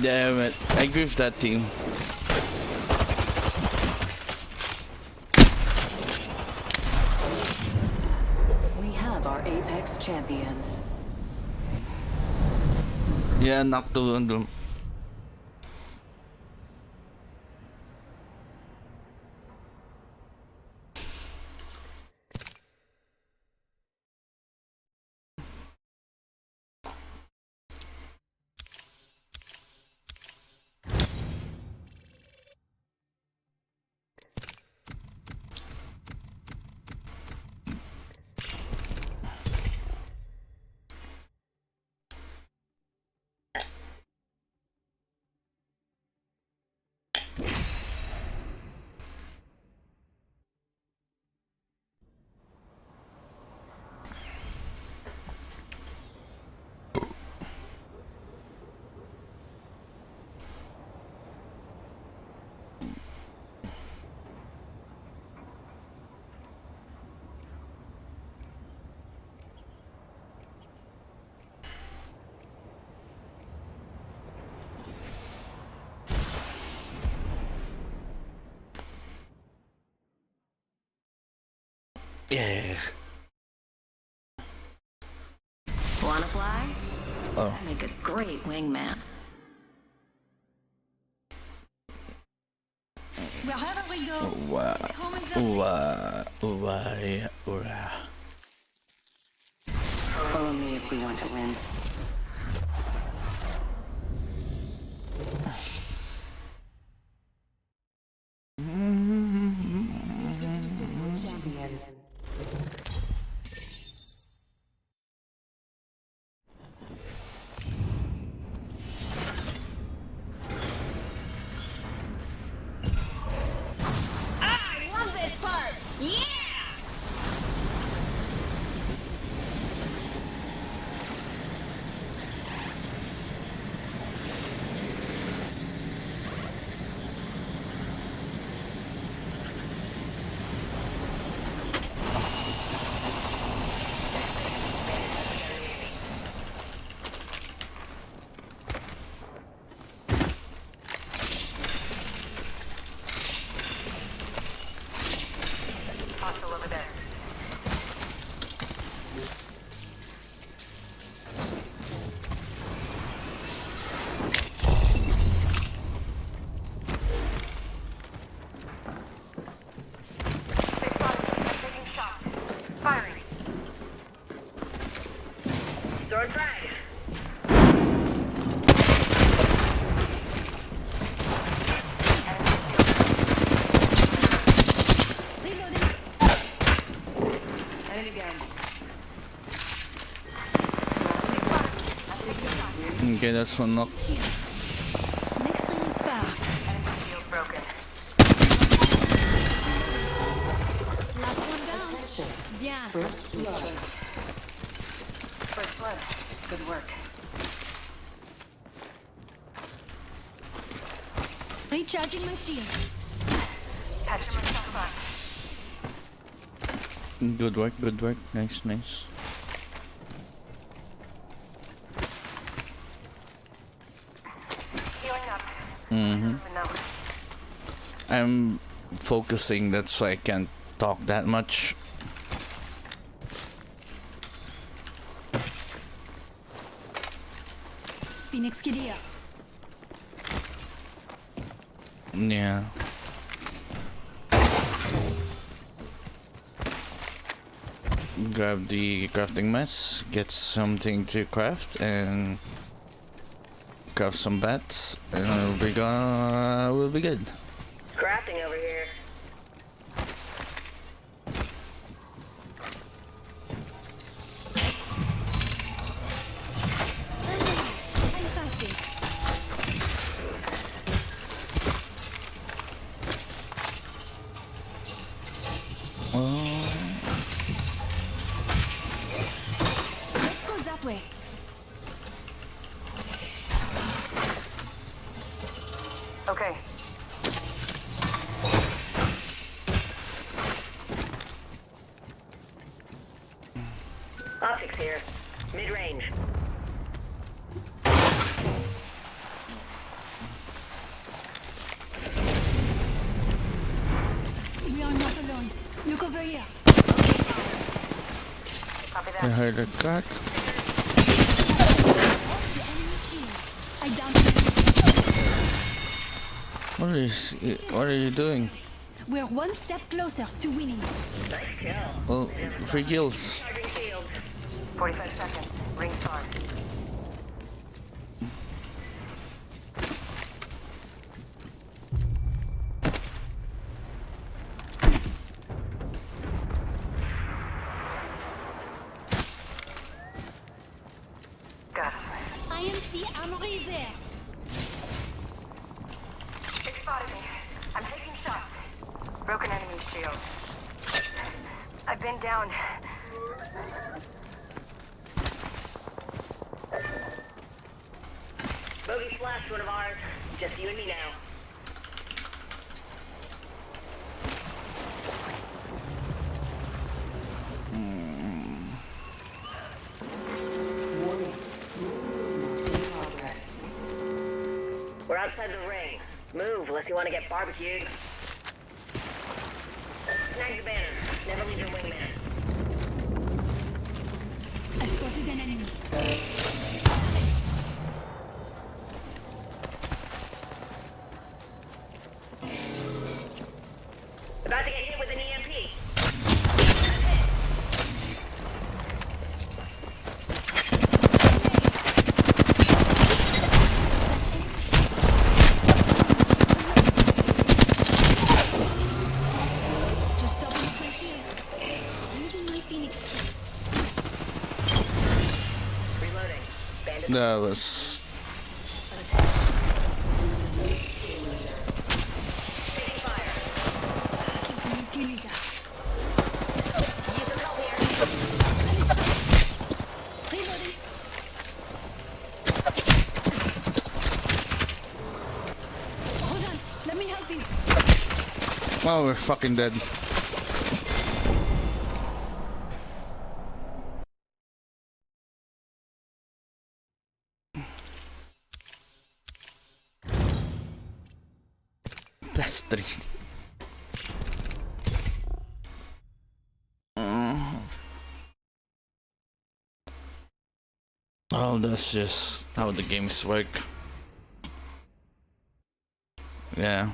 Damn it. I griefed that team. We have our Apex champions. Yeah, knocked two on them. Yeah. Wanna fly? Oh. Make a great wingman. Wherever we go, home is Follow me if you want to win. I love this part! Yeah! Hostile over there. They spotted me. Taking shots. Firing. Throwing frag. Enemy down. Okay, that's one knock. next ring is far. Enemy shield broken. Last one down. Bien. First blood. Good work. Recharging my shield. Patching myself up. Good work, good work. Nice, nice. Healing up. Mm-hmm. No. I'm focusing, that's why I can't talk that much. Phoenix Kid here. Yeah. Grab the crafting mats, get something to craft, and craft some bats, and we'll be good. Crafting over here. I'm fasting. Let's go that way. Okay. Optics here. Mid-range. We are not alone. Look over here. Copy I that. heard a crack. The enemy shield. I downed What are you doing? We're one step closer to winning. Nice kill. Well, free kills. Charging shields. 45 seconds. Ring start. Got him. IMC Armory is there. They spotted me. I'm taking shots. Broken enemy shield. I've been down. Bogey splashed one of ours. Just you and me now. We're outside the ring. Move unless you want to get barbecued. Snag the banner. Never leave your wingman. I spotted an enemy. About to get hit with an EMP. Just double up my shields. Using my Phoenix kit. Reloading. Bandit. That was... Taking fire. This is a new kill leader. Use some help here. Reloading. Hold on. Let me help you. Well, we're fucking dead. That's 3. Well, that's just how the games work. Yeah.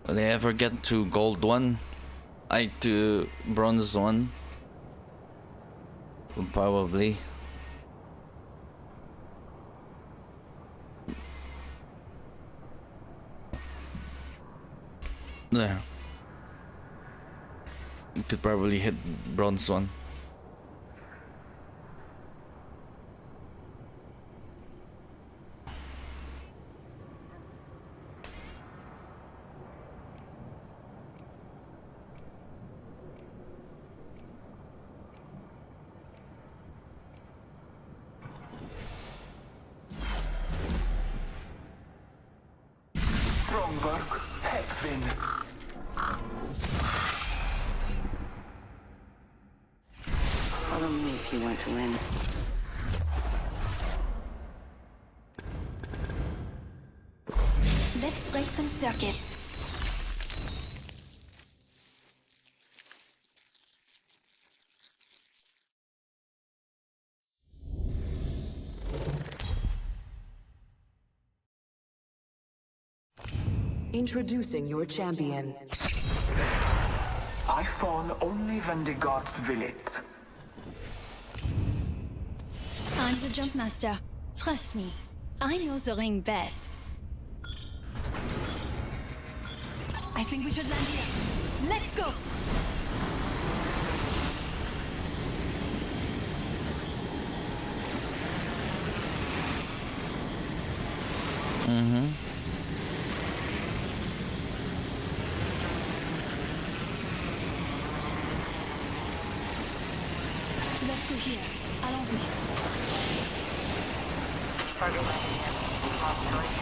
Will they ever get to gold 1? To bronze 1? Probably. Yeah. You could probably hit bronze 1. Strong work, Hexvin. Follow me if you want to win. Let's break some circuits. Introducing your champion. I fall only when the gods will it. I'm the jump master. Trust me. I know the ring best. I think we should land here. Let's go! Mm-hmm. Let's go here. Allons-y. Target landing here. Lost choice.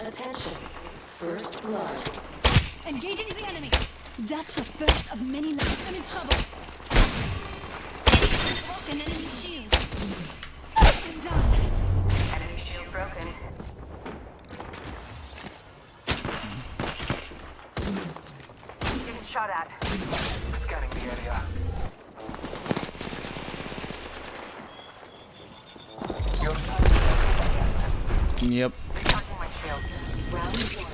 Attention. First blood. Engaging the enemy. That's the first of many lives. I'm in trouble. Broken enemy shield. I'm down. Enemy shield broken. Getting shot at. Scanning the area. Your Yep. Recharging my shield. Round 1.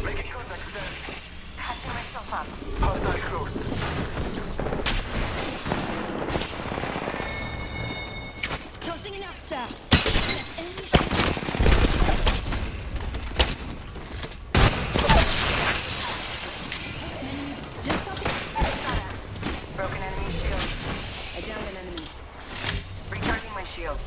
making contact with enemy. Patching myself up. Hostile close. Tossing an arc, sir. That enemy shield. Just something. Broken enemy shield. I downed an enemy. Recharging my shields.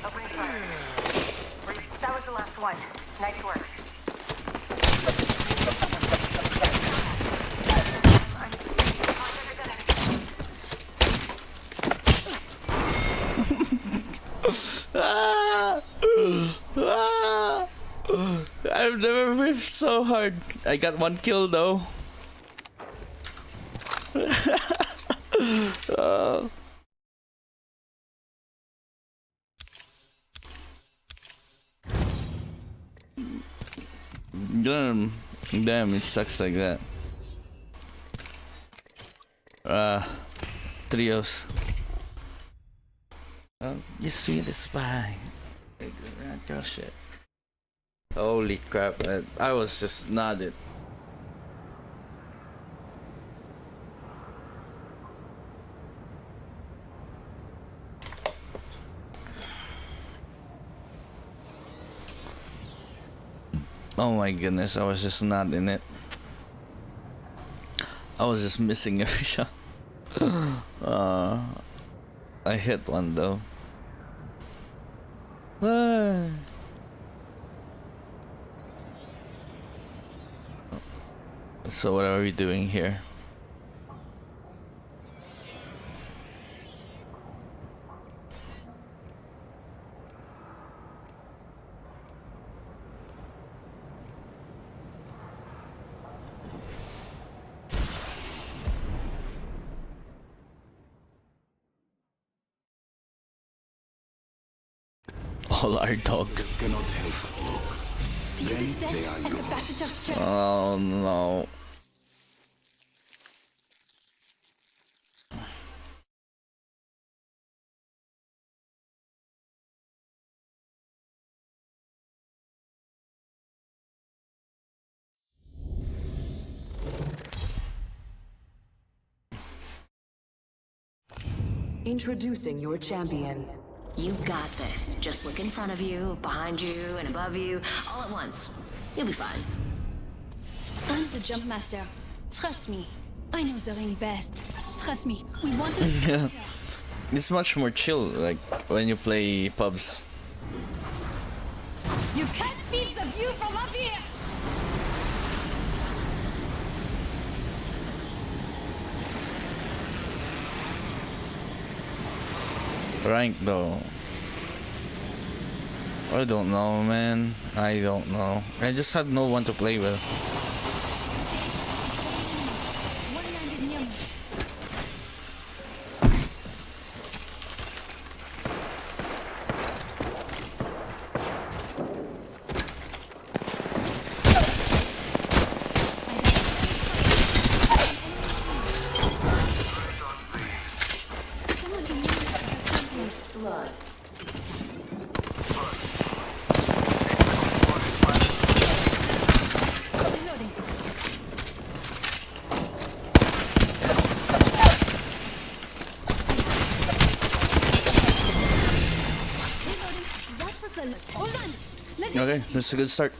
Opening fire. That was the last one. Nice work. Ah! Ah! I've never whiffed so hard. I got 1 kill though. Oh. Damn, it sucks like that. Trios. Oh, you sweetest pie. Oh shit. Holy crap, I was just nodded. Oh my goodness, I was just not in it. I was just missing every shot. I hit one though. So what are we doing here? All our dog. Oh no. Introducing your champion. You got this. Just look in front of you, behind you, and above you, all at once. You'll be fine. I'm the jump master. Trust me. I know the ring best. Trust me. We want to. Yeah. It's much more chill, like when you play pubs. You can't beat the view from up here. Rank though. I don't know, man. I don't know. I just had no one to play with. Okay, that's a good start.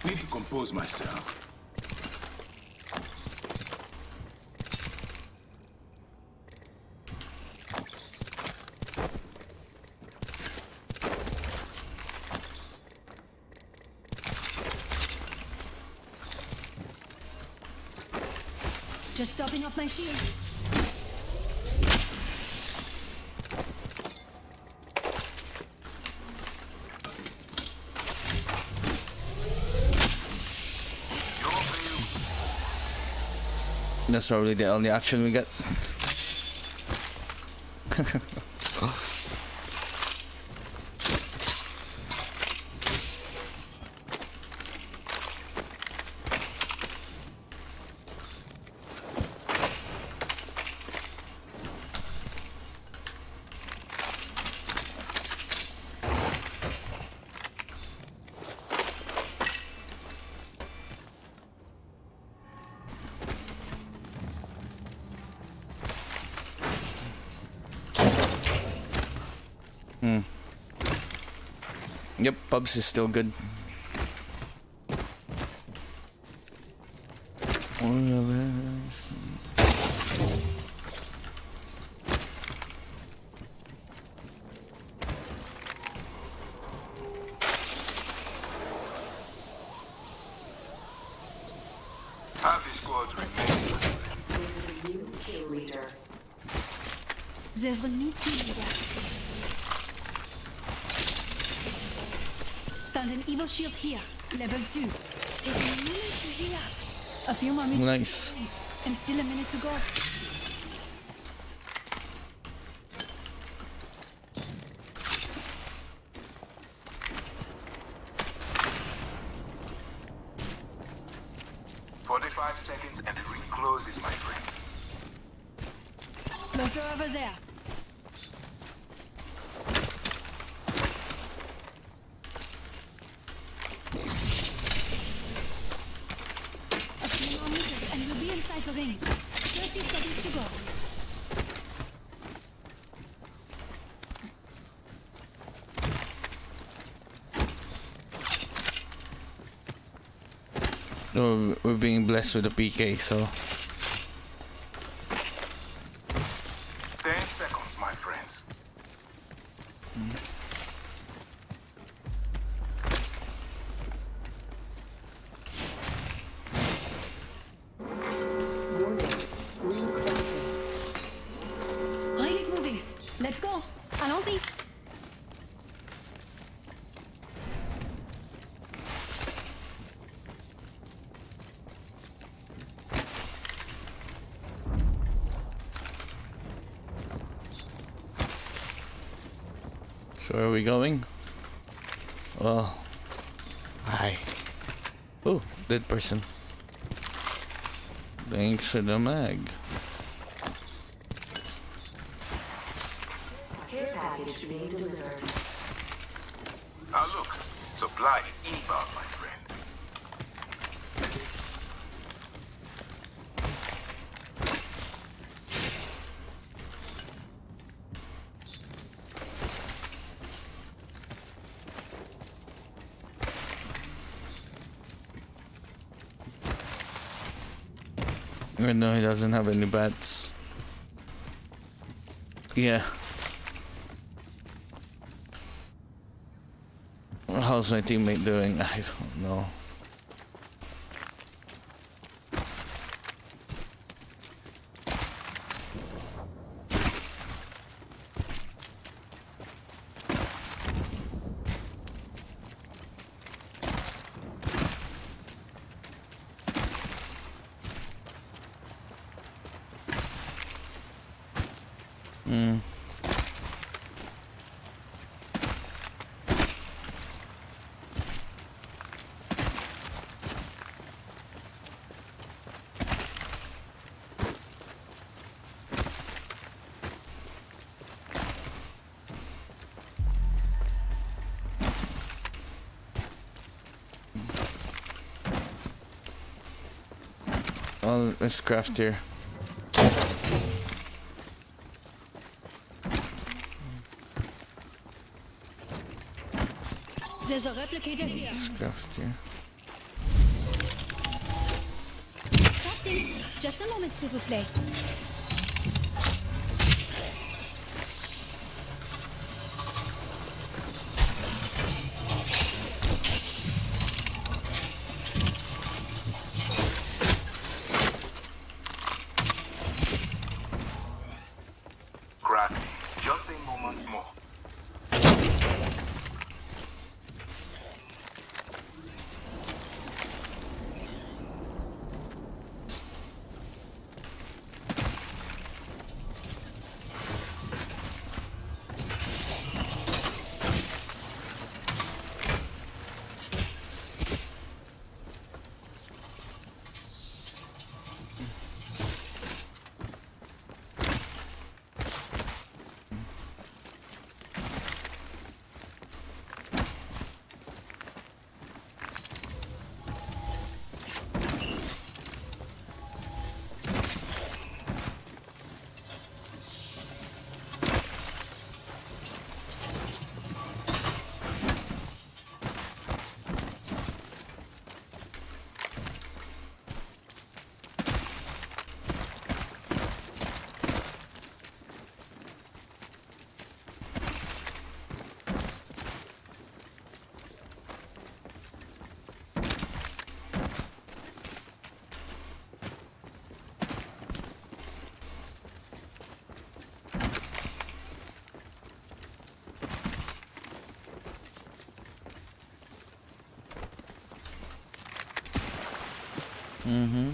Need to compose myself. Just topping off my shield. That's probably the only action we get. Yep, pubs is still good. Half the squad's remaining. New kill leader. There's a new kill leader. Found an Evo shield here. Level 2. Take a minute to heal up. A few more minutes. Nice. And still a minute to go. Seconds and the ring closes, my friends. Closer over there. A few more meters and we'll be inside the ring. 30 seconds to go. Oh, we're being blessed with a PK, so 10 seconds, my friends. Ring is moving. Let's go. Allons-y. so where are we going? Well, hi. Oh, dead person. Thanks for the mag. Care package being delivered. Ah, look. Supplies inbound, my friend. Even though he doesn't have any bats. Yeah. How's my teammate doing? I don't know. Well, let's craft here. There's a replicator here. Let's craft here. Captain, just a moment, s'il vous plaît. Crafty. Just a moment more. Mm-hmm.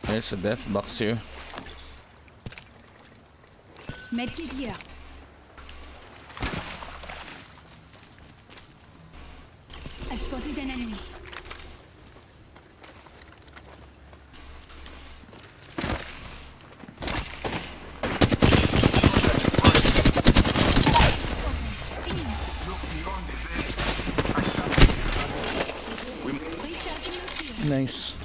There's a death box here. Medkit here. I've spotted an enemy. Nice.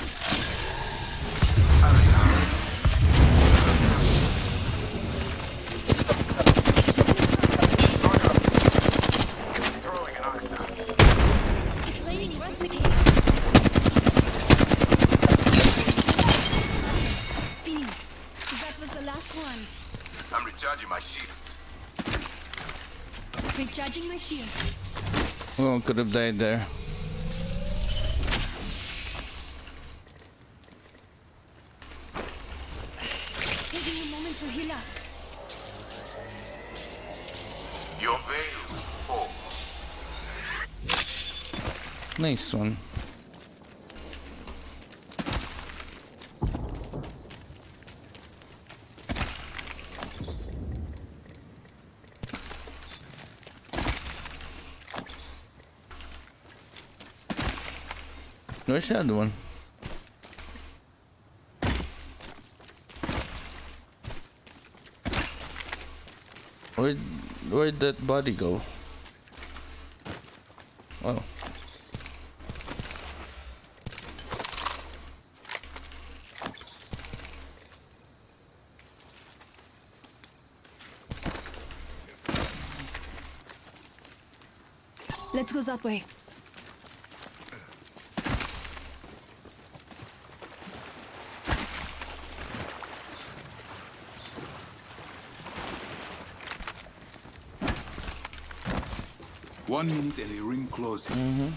It's raining replicators. Fini. That was the last one. I'm recharging my shields. Recharging my shield. Oh, could have died there. Taking a moment to heal up. Your veil falls. Nice one. Where's the other one? Where'd that body go? Oh. Let's go that way. One minute and the ring closes. Mm-hmm.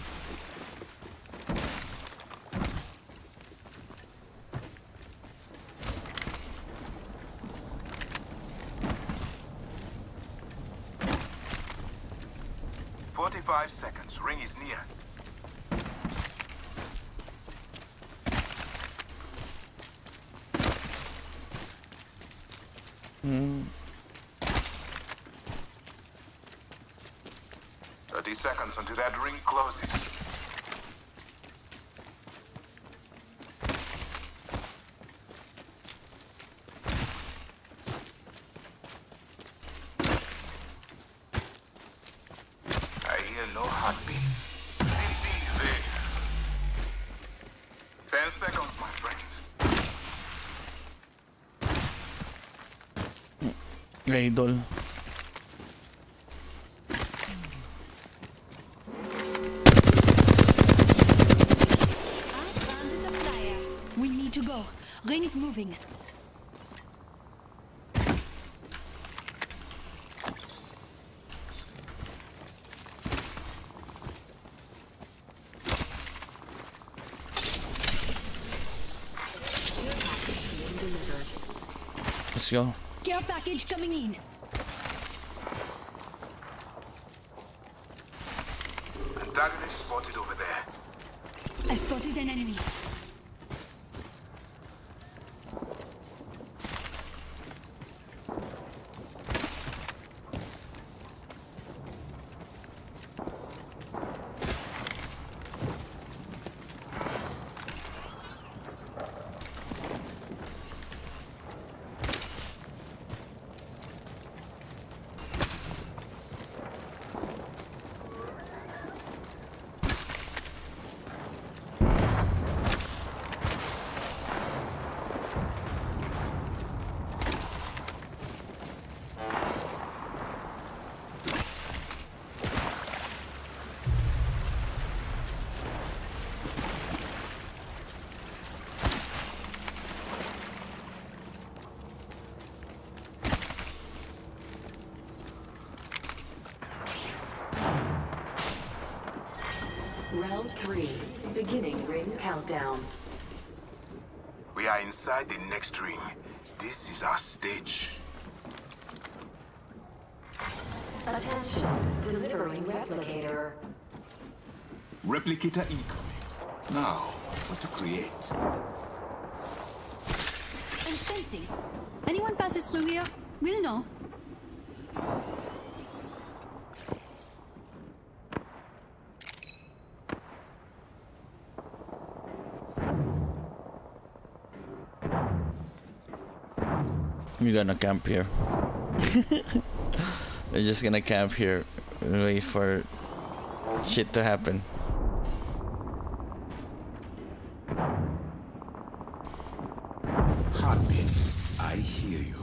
"45 seconds. Ring is near." Mm. 30 seconds until that ring closes. I hear low heartbeats. Indeed, there. 10 seconds, my friends. Idol. We need to go. Rain is moving. Let's go. Care package coming in. Antagonist spotted over there. I've spotted an enemy. Round 3, beginning ring countdown. We are inside the next ring. This is our stage. Attention, delivering replicator. Replicator incoming. Now, what to create? And fencing. Anyone passes through here, we'll know. We're gonna camp here. We're just gonna camp here and wait for shit to happen. Heartbeats. I hear you.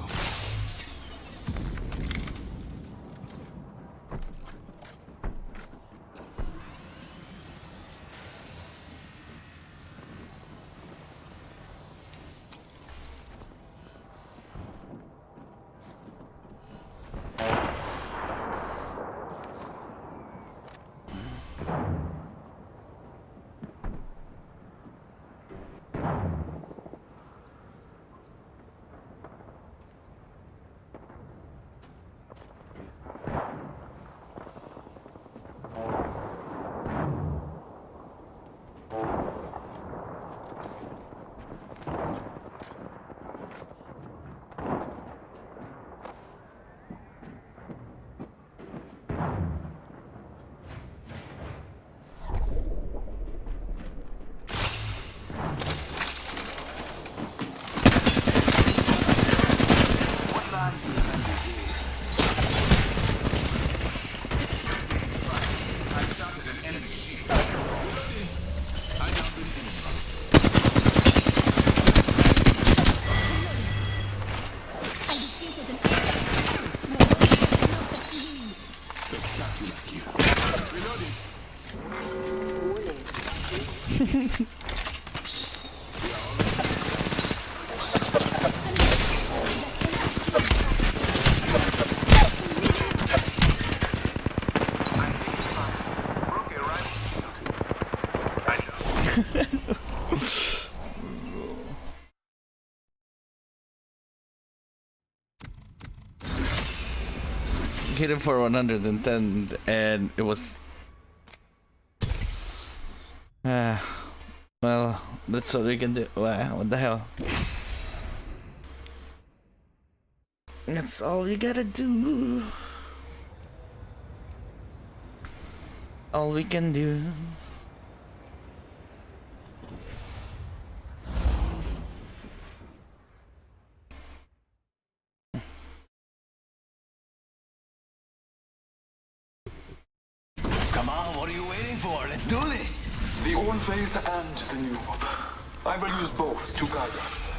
Hit him for 110 and it was well, that's what we can do. What the hell? That's all we gotta do. All we can do. Come on, what are you waiting for? Let's do this! The old phase and the new. I will use both to guide us.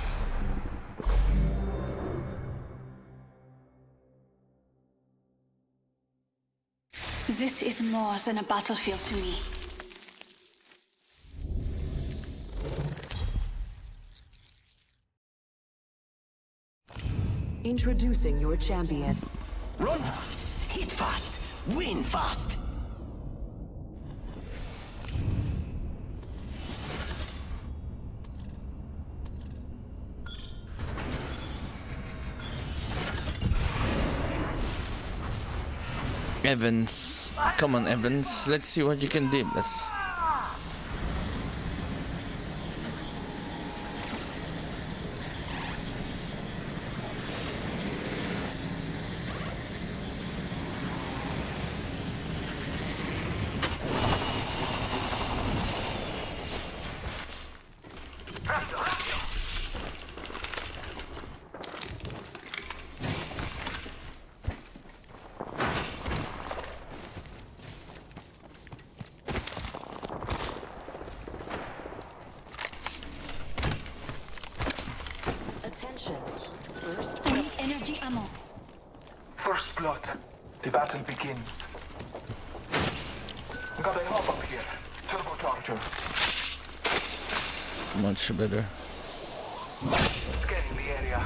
This is more than a battlefield to me. Introducing your champion. Run fast, hit fast, win fast! Evans, come on, Evans. Let's see what you can do. Let's. Energy ammo. First blood. The battle begins. Got a hop up here. Turbocharger. Much better. Scanning the area.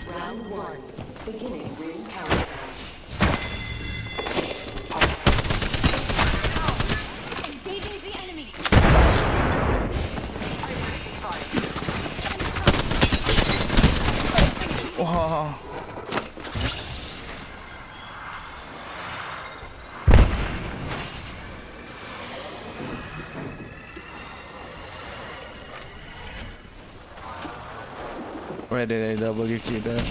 Round one. Beginning ring countdown. Engaging the enemy. Wow. Why did I double key that?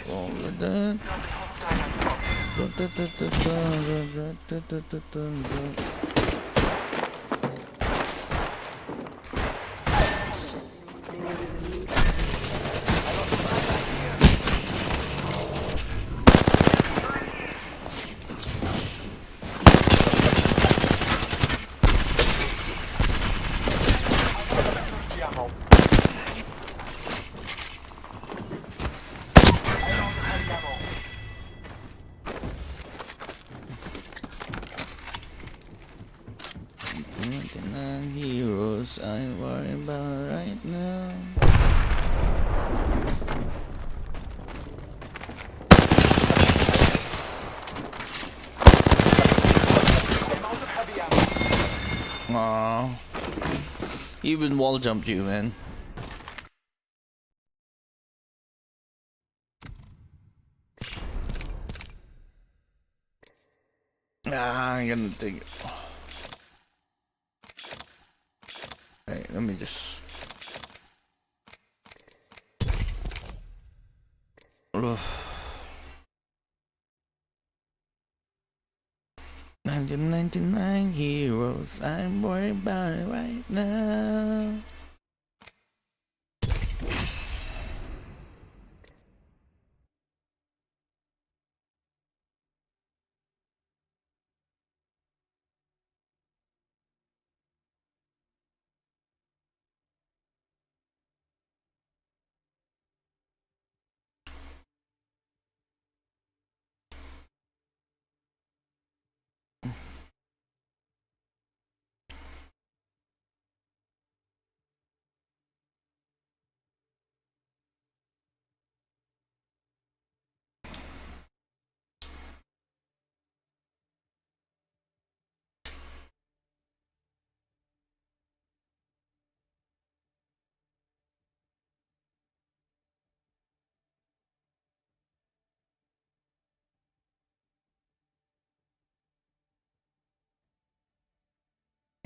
Oh, that. Heroes I worry about right now. Aww. Even wall jumped you, man. I'm gonna take it. Hey, let me just. Ugh. 1999 heroes, I'm worried about it right now.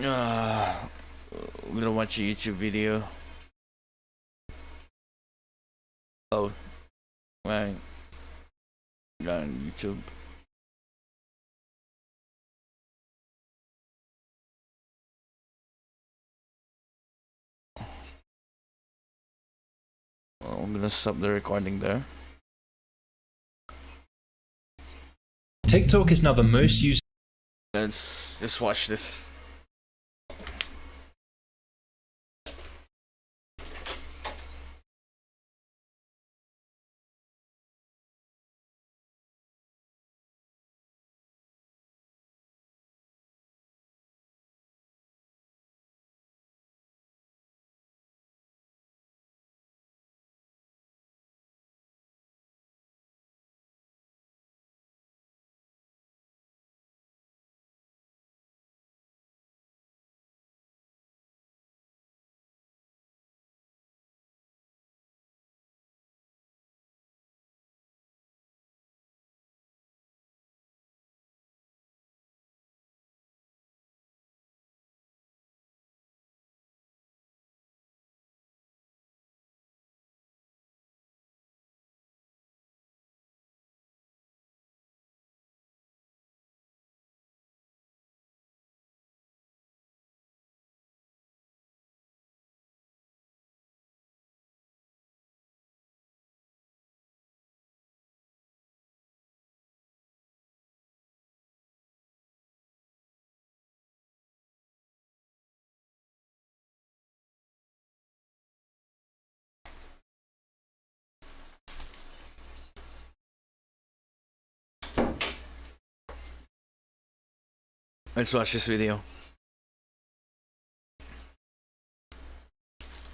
I'm gonna watch a YouTube video. Oh, right. Got on YouTube. Well, I'm gonna stop the recording there. TikTok is now the most used. Let's just watch this. Let's watch this video.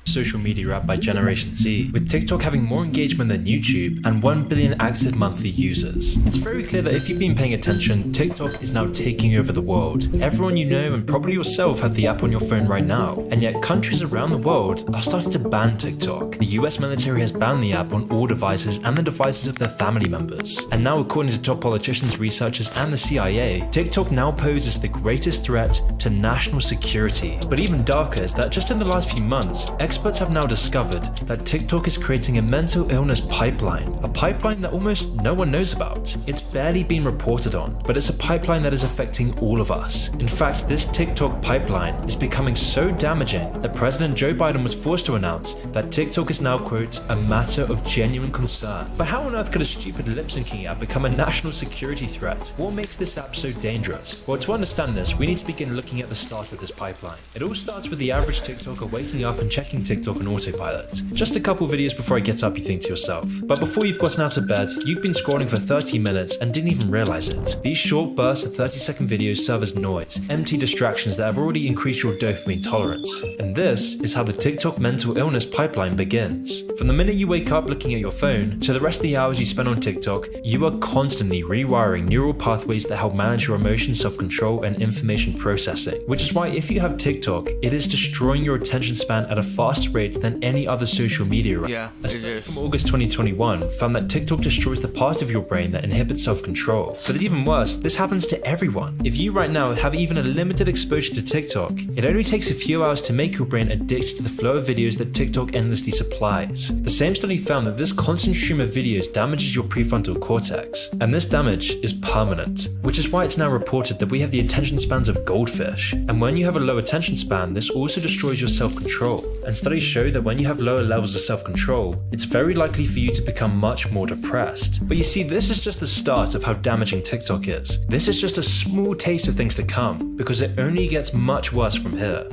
Social media app by Generation Z, with TikTok having more engagement than YouTube and 1 billion active monthly users. It's very clear that if you've been paying attention, TikTok is now taking over the world. Everyone you know and probably yourself have the app on your phone right now, and yet countries around the world are starting to ban TikTok. The US military has banned the app on all devices and the devices of their family members. And now, according to top politicians, researchers and the CIA, TikTok now poses the greatest threat to national security. But even darker is that just in the last few months, experts experts have now discovered that TikTok is creating a mental illness pipeline, a pipeline that almost no one knows about. It's barely been reported on, but it's a pipeline that is affecting all of us. In fact, this TikTok pipeline is becoming so damaging that President Joe Biden was forced to announce that TikTok is now, quote, a matter of genuine concern. But how on earth could a stupid lip-syncing app become a national security threat? What makes this app so dangerous? Well, to understand this, we need to begin looking at the start of this pipeline. It all starts with the average TikToker waking up and checking TikTok on autopilot. Just a couple videos before I get up, you think to yourself. But before you've gotten out of bed, you've been scrolling for 30 minutes and didn't even realize it. These short bursts of 30-second videos serve as noise, empty distractions that have already increased your dopamine tolerance. And this is how the TikTok mental illness pipeline begins. From the minute you wake up looking at your phone to the rest of the hours you spend on TikTok, you are constantly rewiring neural pathways that help manage your emotions, self-control, and information processing. Which is why if you have TikTok, it is destroying your attention span at a faster rate than any other social media app. Yeah, a study from August 2021 found that TikTok destroys the part of your brain that inhibits self-control. But even worse, this happens to everyone. If you right now have even a limited exposure to TikTok, it only takes a few hours to make your brain addicted to the flow of videos that TikTok endlessly supplies. The same study found that this constant stream of videos damages your prefrontal cortex, and this damage is permanent, which is why it's now reported that we have the attention spans of goldfish. And when you have a low attention span, this also destroys your self-control. And studies show that when you have lower levels of self-control, it's very likely for you to become much more depressed. But you see, this is just the start of how damaging TikTok is. This is just a small taste of things to come, because it only gets much worse from here.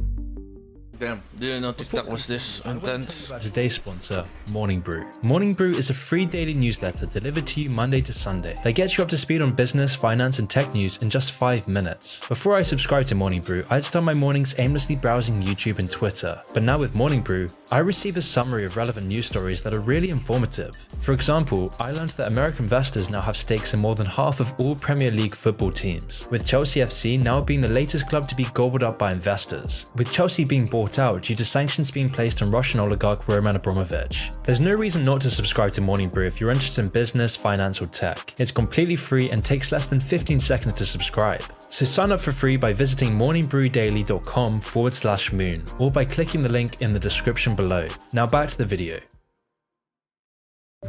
Damn, didn't know TikTok was this intense. Today's sponsor, Morning Brew. Morning Brew is a free daily newsletter delivered to you Monday to Sunday that gets you up to speed on business, finance, and tech news in just 5 minutes. Before I subscribed to Morning Brew, I'd start my mornings aimlessly browsing YouTube and Twitter. But now with Morning Brew, I receive a summary of relevant news stories that are really informative. For example, I learned that American investors now have stakes in more than half of all Premier League football teams, with Chelsea FC now being the latest club to be gobbled up by investors, with Chelsea being bought out due to sanctions being placed on Russian oligarch Roman Abramovich. There's no reason not to subscribe to Morning Brew if you're interested in business, finance, or tech. It's completely free and takes less than 15 seconds to subscribe. So sign up for free by visiting morningbrewdaily.com/moon or by clicking the link in the description below. Now back to the video.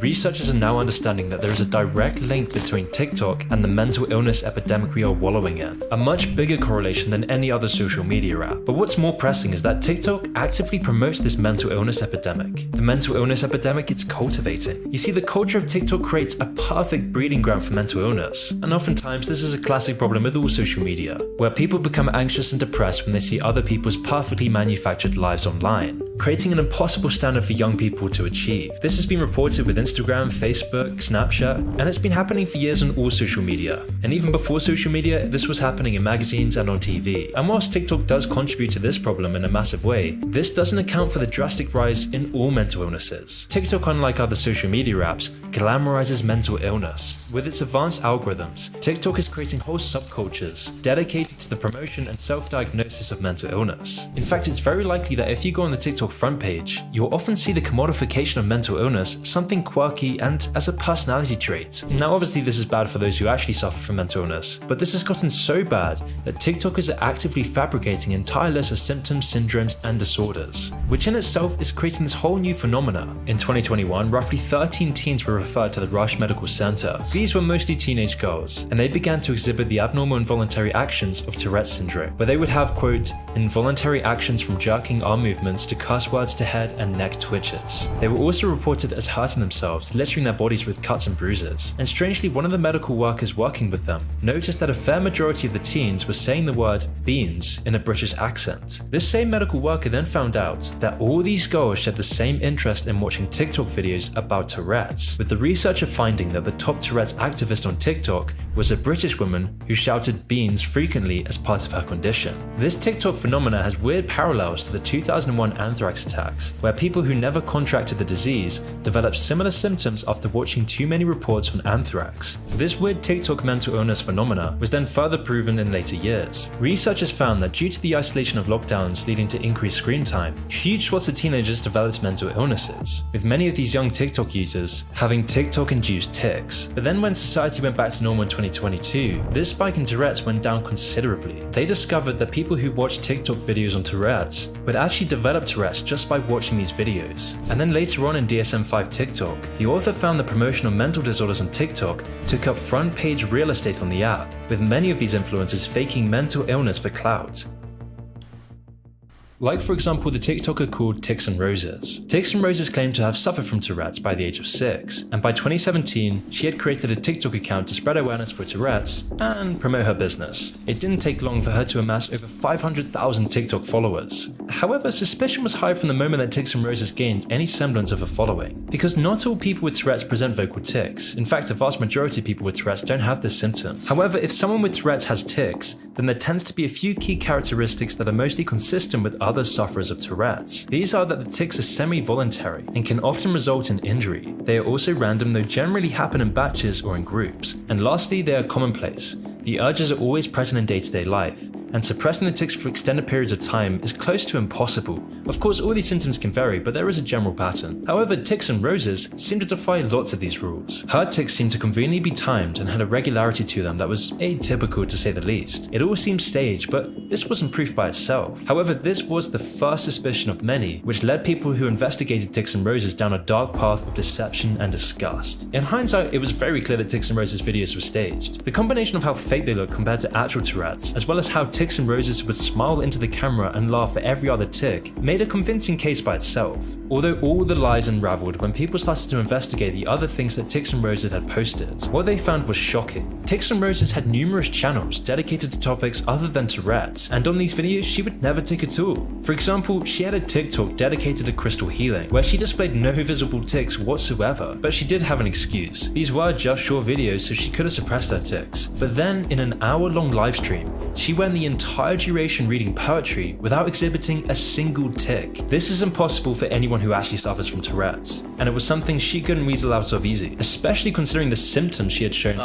Researchers are now understanding that there is a direct link between TikTok and the mental illness epidemic we are wallowing in, a much bigger correlation than any other social media app. But what's more pressing is that TikTok actively promotes this mental illness epidemic. The mental illness epidemic it's cultivating. You see, the culture of TikTok creates a perfect breeding ground for mental illness, and oftentimes this is a classic problem with all social media, where people become anxious and depressed when they see other people's perfectly manufactured lives online, creating an impossible standard for young people to achieve. This has been reported with Instagram, Facebook, Snapchat, and it's been happening for years on all social media. And even before social media, this was happening in magazines and on TV. And whilst TikTok does contribute to this problem in a massive way, this doesn't account for the drastic rise in all mental illnesses. TikTok, unlike other social media apps, glamorizes mental illness. With its advanced algorithms, TikTok is creating whole subcultures dedicated to the promotion and self-diagnosis of mental illness. In fact, it's very likely that if you go on the TikTok front page, you'll often see the commodification of mental illness, something quirky and as a personality trait. Now obviously this is bad for those who actually suffer from mental illness, but this has gotten so bad that TikTokers are actively fabricating entire lists of symptoms, syndromes, and disorders, which in itself is creating this whole new phenomena. In 2021, roughly 13 teens were referred to the Rush Medical Center. These were mostly teenage girls, and they began to exhibit the abnormal involuntary actions of Tourette's syndrome, where they would have, quote, involuntary actions from jerking arm movements to curse words to head and neck twitches. They were also reported as hurting themselves, littering their bodies with cuts and bruises. And strangely, one of the medical workers working with them noticed that a fair majority of the teens were saying the word beans in a British accent. This same medical worker then found out that all these girls shared the same interest in watching TikTok videos about Tourette's, with the researcher finding that the top Tourette's activist on TikTok was a British woman who shouted beans frequently as part of her condition. This TikTok phenomena has weird parallels to the 2001 anthrax attacks, where people who never contracted the disease developed similar symptoms after watching too many reports on anthrax. This weird TikTok mental illness phenomena was then further proven in later years. Researchers found that due to the isolation of lockdowns leading to increased screen time, huge swaths of teenagers developed mental illnesses, with many of these young TikTok users having TikTok-induced tics. But then when society went back to normal in 2022, this spike in Tourette's went down considerably. They discovered that people who watched TikTok videos on Tourette's would actually develop Tourette's Tourette's just by watching these videos. And then later on in DSM-5 TikTok, the author found the promotion of mental disorders on TikTok took up front page real estate on the app, with many of these influencers faking mental illness for clout. Like for example the TikToker called Tix and Roses. Tix and Roses claimed to have suffered from Tourette's by the age of 6, and by 2017 she had created a TikTok account to spread awareness for Tourette's and promote her business. It didn't take long for her to amass over 500,000 TikTok followers. However, suspicion was high from the moment that Tix and Roses gained any semblance of a following, because not all people with Tourette's present vocal tics. In fact, a vast majority of people with Tourette's don't have this symptom. However, if someone with Tourette's has tics, then there tends to be a few key characteristics that are mostly consistent with other sufferers of Tourette's. These are that the tics are semi-voluntary and can often result in injury. They are also random, though generally happen in batches or in groups. And lastly, they are commonplace. The urges are always present in day-to-day life, and suppressing the tics for extended periods of time is close to impossible. Of course, all these symptoms can vary, but there is a general pattern. However, Tix and Roses seem to defy lots of these rules. Her tics seemed to conveniently be timed and had a regularity to them that was atypical to say the least. It all seemed staged, but this wasn't proof by itself. However, this was the first suspicion of many, which led people who investigated Tix and Roses down a dark path of deception and disgust. In hindsight, it was very clear that Tix and Roses' videos were staged. The combination of how fake they look compared to actual Tourette's, as well as how Tix and Roses would smile into the camera and laugh at every other tic, made a convincing case by itself. Although all the lies unraveled when people started to investigate the other things that Tix and Roses had posted, what they found was shocking. Tix and Roses had numerous channels dedicated to topics other than Tourette's, and on these videos she would never tic at all. For example, she had a TikTok dedicated to crystal healing, where she displayed no visible tics whatsoever, but she did have an excuse. These were just short videos, so she could have suppressed her tics. But then, in an hour-long livestream, she went the entire duration reading poetry without exhibiting a single tic. This is impossible for anyone who actually suffers from Tourette's, and it was something she couldn't weasel out of easy, especially considering the symptoms she had shown.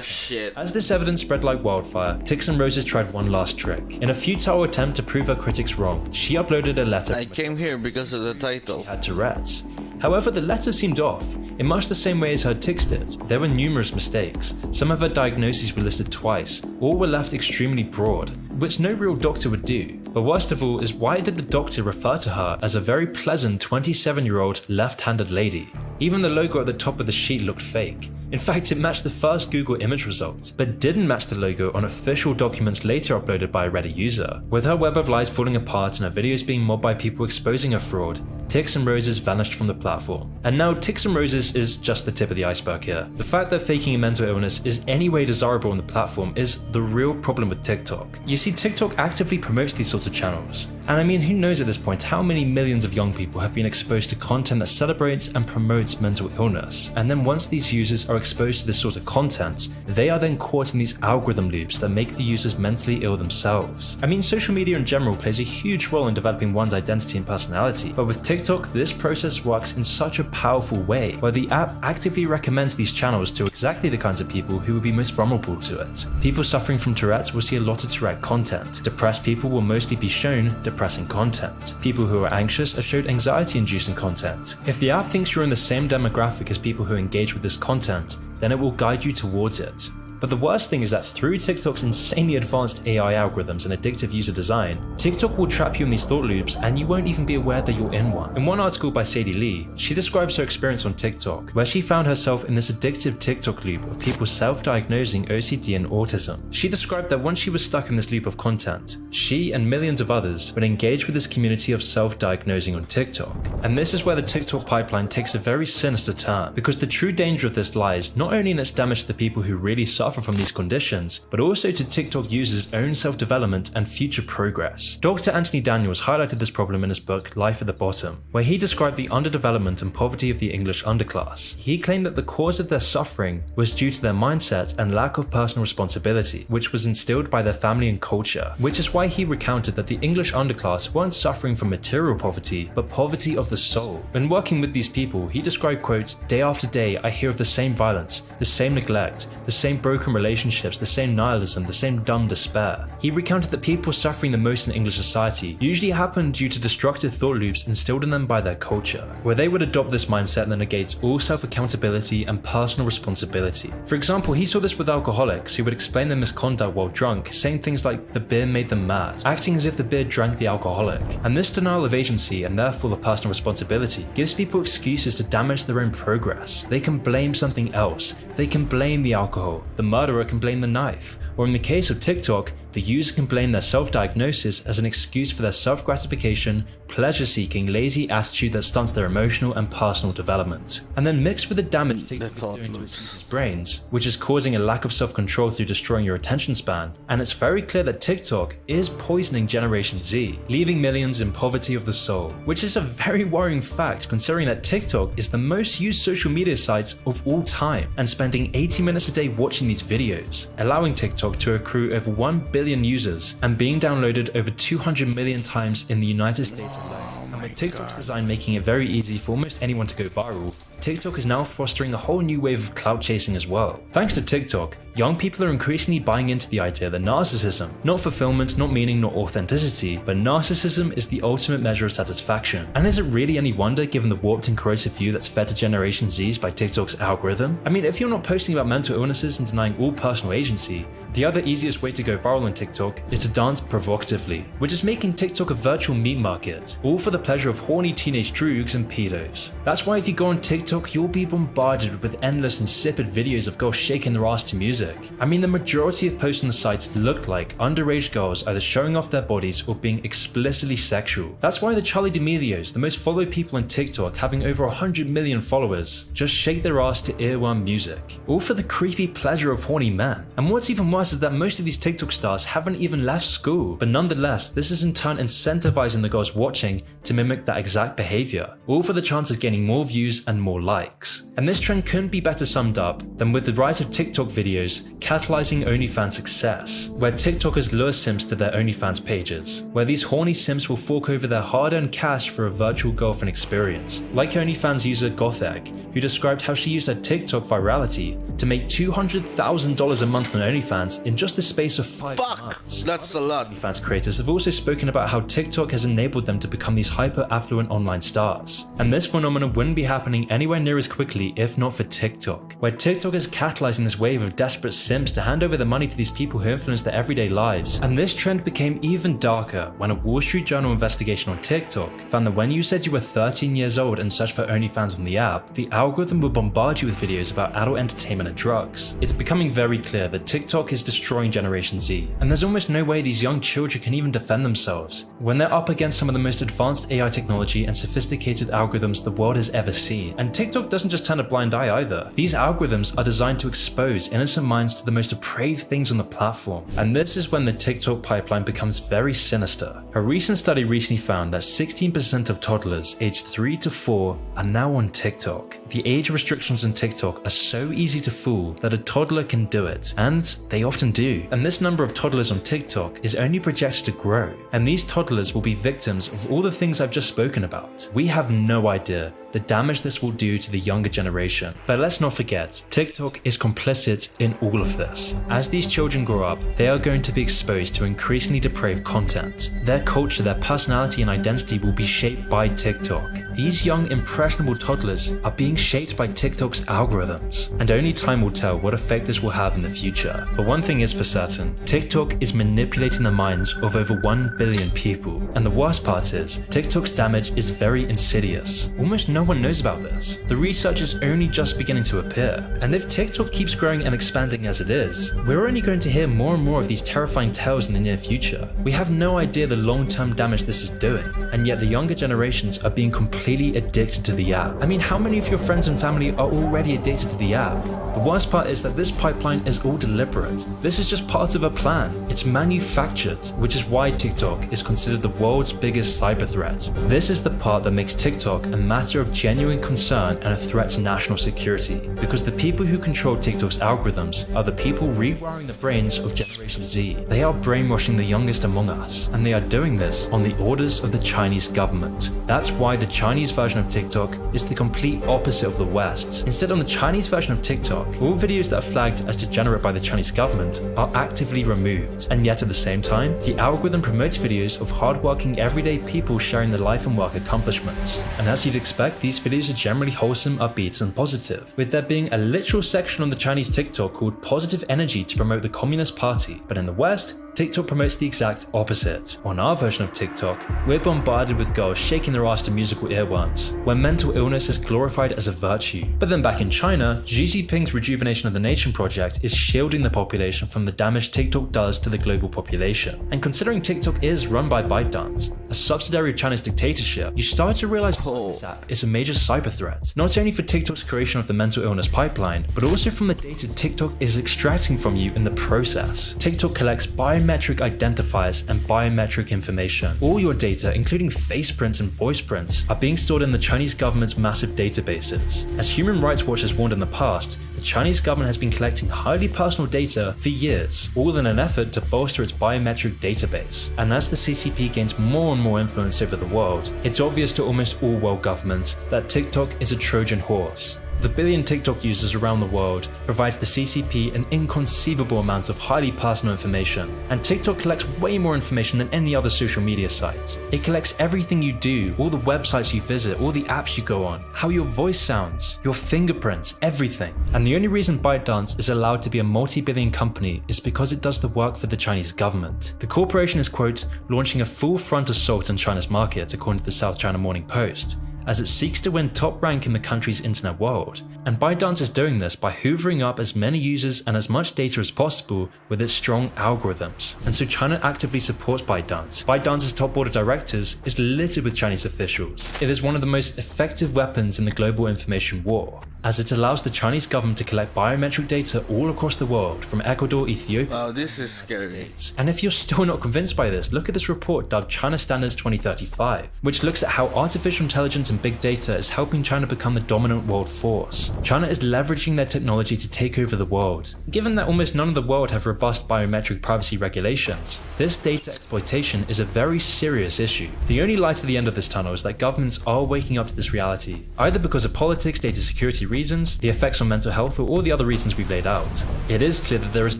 Shit. As this evidence spread like wildfire, Tix and Roses tried one last trick. In a futile attempt to prove her critics wrong, she uploaded a letter. I came here because of the title. She had Tourette's. However, the letter seemed off, in much the same way as her tics did. There were numerous mistakes. Some of her diagnoses were listed twice, or were left extremely broad, which no real doctor would do. But worst of all is, why did the doctor refer to her as a very pleasant 27-year-old left-handed lady? Even the logo at the top of the sheet looked fake. In fact, it matched the first Google image result, but didn't match the logo on official documents later uploaded by a Reddit user. With her web of lies falling apart and her videos being mobbed by people exposing her fraud, Tix and Roses vanished from the platform. And now Tix and Roses is just the tip of the iceberg here. The fact that faking a mental illness is any way desirable on the platform is the real problem with TikTok. You see, TikTok actively promotes these sorts of channels. And I mean, who knows at this point how many millions of young people have been exposed to content that celebrates and promotes mental illness. And then once these users are exposed to this sort of content, they are then caught in these algorithm loops that make the users mentally ill themselves. I mean, social media in general plays a huge role in developing one's identity and personality, but with TikTok, this process works in such a powerful way, where the app actively recommends these channels to exactly the kinds of people who will be most vulnerable to it. People suffering from Tourette's will see a lot of Tourette content. Depressed people will mostly be shown depressing content. People who are anxious are showed anxiety-inducing content. If the app thinks you're in the same demographic as people who engage with this content, then it will guide you towards it. But the worst thing is that through TikTok's insanely advanced AI algorithms and addictive user design, TikTok will trap you in these thought loops and you won't even be aware that you're in one. In one article by Sadie Lee, she describes her experience on TikTok, where she found herself in this addictive TikTok loop of people self-diagnosing OCD and autism. She described that once she was stuck in this loop of content, she and millions of others would engage with this community of self-diagnosing on TikTok. And this is where the TikTok pipeline takes a very sinister turn, because the true danger of this lies not only in its damage to the people who really suffer from these conditions, but also to TikTok users' own self-development and future progress. Dr. Anthony Daniels highlighted this problem in his book Life at the Bottom, where he described the underdevelopment and poverty of the English underclass. He claimed that the cause of their suffering was due to their mindset and lack of personal responsibility, which was instilled by their family and culture, which is why he recounted that the English underclass weren't suffering from material poverty, but poverty of the soul. When working with these people, he described, quote, "Day after day I hear of the same violence, the same neglect, the same broken broken relationships, the same nihilism, the same dumb despair. He recounted that people suffering the most in English society usually happen due to destructive thought loops instilled in them by their culture, where they would adopt this mindset that negates all self-accountability and personal responsibility. For example, he saw this with alcoholics who would explain their misconduct while drunk, saying things like the beer made them mad, acting as if the beer drank the alcoholic. And this denial of agency, and therefore the personal responsibility, gives people excuses to damage their own progress. They can blame something else. They can blame the alcohol. The murderer can blame the knife. Or in the case of TikTok, the user can blame their self-diagnosis as an excuse for their self-gratification, pleasure-seeking, lazy attitude that stunts their emotional and personal development. And then mixed with the damage TikTok is doing to its users' brains, which is causing a lack of self-control through destroying your attention span. And it's very clear that TikTok is poisoning Generation Z, leaving millions in poverty of the soul, which is a very worrying fact considering that TikTok is the most used social media site of all time, and spending 80 minutes a day watching these videos, allowing TikTok to accrue over 1 billion users and being downloaded over 200 million times in the United States alone. And with TikTok's design making it very easy for almost anyone to go viral, TikTok is now fostering a whole new wave of clout chasing as well. Thanks to TikTok, young people are increasingly buying into the idea that narcissism, not fulfillment, not meaning, not authenticity, but narcissism is the ultimate measure of satisfaction. And is it really any wonder given the warped and corrosive view that's fed to Generation Z's by TikTok's algorithm? I mean, if you're not posting about mental illnesses and denying all personal agency, the other easiest way to go viral on TikTok is to dance provocatively, which is making TikTok a virtual meat market, all for the pleasure of horny teenage droogs and pedos. That's why if you go on TikTok, you'll be bombarded with endless insipid videos of girls shaking their ass to music. I mean, the majority of posts on the site look like underage girls either showing off their bodies or being explicitly sexual. That's why the Charli D'Amelio's, the most followed people on TikTok having over 100 million followers, just shake their ass to earworm music, all for the creepy pleasure of horny men. And what's even worse is that most of these TikTok stars haven't even left school, but nonetheless, this is in turn incentivizing the girls watching to mimic that exact behavior, all for the chance of gaining more views and more likes. And this trend couldn't be better summed up than with the rise of TikTok videos catalyzing OnlyFans success, where TikTokers lure simps to their OnlyFans pages, where these horny simps will fork over their hard-earned cash for a virtual girlfriend experience, like OnlyFans user Gothegg, who described how she used her TikTok virality to make $200,000 a month on OnlyFans in just the space of 5 months. That's a lot. OnlyFans creators have also spoken about how TikTok has enabled them to become these hyper-affluent online stars. And this phenomenon wouldn't be happening anywhere near as quickly if not for TikTok, where TikTok is catalyzing this wave of desperate simps to hand over the money to these people who influence their everyday lives. And this trend became even darker when a Wall Street Journal investigation on TikTok found that when you said you were 13 years old and searched for OnlyFans on the app, the algorithm would bombard you with videos about adult entertainment and drugs. It's becoming very clear that TikTok is destroying Generation Z, and there's almost no way these young children can even defend themselves when they're up against some of the most advanced AI technology and sophisticated algorithms the world has ever seen. And TikTok doesn't just turn a blind eye either. These algorithms are designed to expose innocent minds to the most depraved things on the platform. And this is when the TikTok pipeline becomes very sinister. A recent study recently found that 16% of toddlers aged 3 to 4 are now on TikTok. The age restrictions on TikTok are so easy to fool that a toddler can do it, and they often do. And this number of toddlers on TikTok is only projected to grow, and these toddlers will be victims of all the things I've just spoken about. We have no idea the damage this will do to the younger generation. But let's not forget, TikTok is complicit in all of this. As these children grow up, they are going to be exposed to increasingly depraved content. Their culture, their personality and identity will be shaped by TikTok. These young impressionable toddlers are being shaped by TikTok's algorithms, and only time will tell what effect this will have in the future. But one thing is for certain, TikTok is manipulating the minds of over 1 billion people. And the worst part is, TikTok's damage is very insidious. Almost no one knows about this. The research is only just beginning to appear. And if TikTok keeps growing and expanding as it is, we're only going to hear more and more of these terrifying tales in the near future. We have no idea the long-term damage this is doing, and yet the younger generations are being completely addicted to the app. I mean, how many of your friends and family are already addicted to the app? The worst part is that this pipeline is all deliberate. This is just part of a plan. It's manufactured, which is why TikTok is considered the world's biggest cyber threat. This is the part that makes TikTok a matter of genuine concern and a threat to national security, because the people who control TikTok's algorithms are the people rewiring the brains of Generation Z. They are brainwashing the youngest among us, and they are doing this on the orders of the Chinese government. That's why the Chinese Chinese version of TikTok is the complete opposite of the West's. Instead, on the Chinese version of TikTok, all videos that are flagged as degenerate by the Chinese government are actively removed, and yet at the same time, the algorithm promotes videos of hardworking everyday people sharing their life and work accomplishments. And as you'd expect, these videos are generally wholesome, upbeat, and positive, with there being a literal section on the Chinese TikTok called Positive Energy to promote the Communist Party. But in the West, TikTok promotes the exact opposite. On our version of TikTok, we're bombarded with girls shaking their ass to musical earworms, where mental illness is glorified as a virtue. But then back in China, Xi Jinping's Rejuvenation of the Nation project is shielding the population from the damage TikTok does to the global population. And considering TikTok is run by ByteDance, a subsidiary of China's dictatorship, you start to realize this app is a major cyber threat, not only for TikTok's creation of the mental illness pipeline, but also from the data TikTok is extracting from you in the process. TikTok collects biometric identifiers and biometric information. All your data, including face prints and voice prints, are being stored in the Chinese government's massive databases. As Human Rights Watch has warned in the past, the Chinese government has been collecting highly personal data for years, all in an effort to bolster its biometric database. And as the CCP gains more and more influence over the world, it's obvious to almost all world governments that TikTok is a Trojan horse. The billion TikTok users around the world provides the CCP an inconceivable amount of highly personal information, and TikTok collects way more information than any other social media site. It collects everything you do, all the websites you visit, all the apps you go on, how your voice sounds, your fingerprints, everything. And the only reason ByteDance is allowed to be a multi-billion company is because it does the work for the Chinese government. The corporation is, quote, launching a full-front assault on China's market, according to the South China Morning Post, as it seeks to win top rank in the country's internet world. And ByteDance is doing this by hoovering up as many users and as much data as possible with its strong algorithms. And so China actively supports ByteDance. ByteDance's top board of directors is littered with Chinese officials. It is one of the most effective weapons in the global information war, as it allows the Chinese government to collect biometric data all across the world, from Ecuador, Ethiopia. Oh, this is scary. And if you're still not convinced by this, look at this report dubbed China Standards 2035, which looks at how artificial intelligence and big data is helping China become the dominant world force. China is leveraging their technology to take over the world. Given that almost none of the world have robust biometric privacy regulations, this data exploitation is a very serious issue. The only light at the end of this tunnel is that governments are waking up to this reality, either because of politics, data security reasons, the effects on mental health, or all the other reasons we've laid out. It is clear that there is a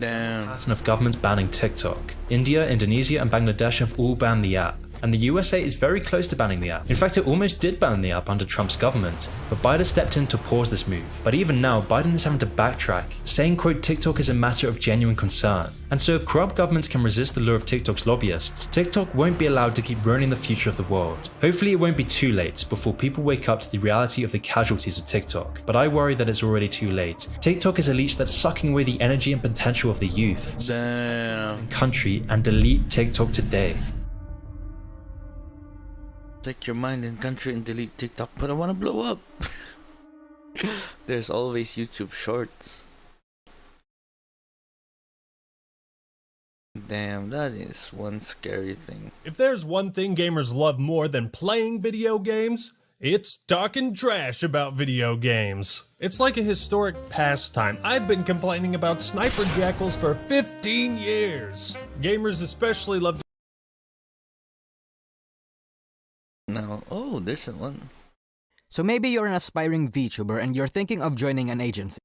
pattern of governments banning TikTok. India, Indonesia, and Bangladesh have all banned the app, and the USA is very close to banning the app. In fact, it almost did ban the app under Trump's government, but Biden stepped in to pause this move. But even now, Biden is having to backtrack, saying, quote, TikTok is a matter of genuine concern. And so if corrupt governments can resist the lure of TikTok's lobbyists, TikTok won't be allowed to keep ruining the future of the world. Hopefully it won't be too late before people wake up to the reality of the casualties of TikTok, but I worry that it's already too late. TikTok is a leech that's sucking away the energy and potential of the youth. Damn. Country, and delete TikTok today. Take your mind and country and delete TikTok, but I want to blow up. There's always YouTube Shorts. Damn, that is one scary thing. If there's one thing gamers love more than playing video games, it's talking trash about video games. It's like a historic pastime. I've been complaining about sniper jackals for 15 years. Gamers especially love No, oh, there's one. So maybe you're an aspiring VTuber and you're thinking of joining an agency.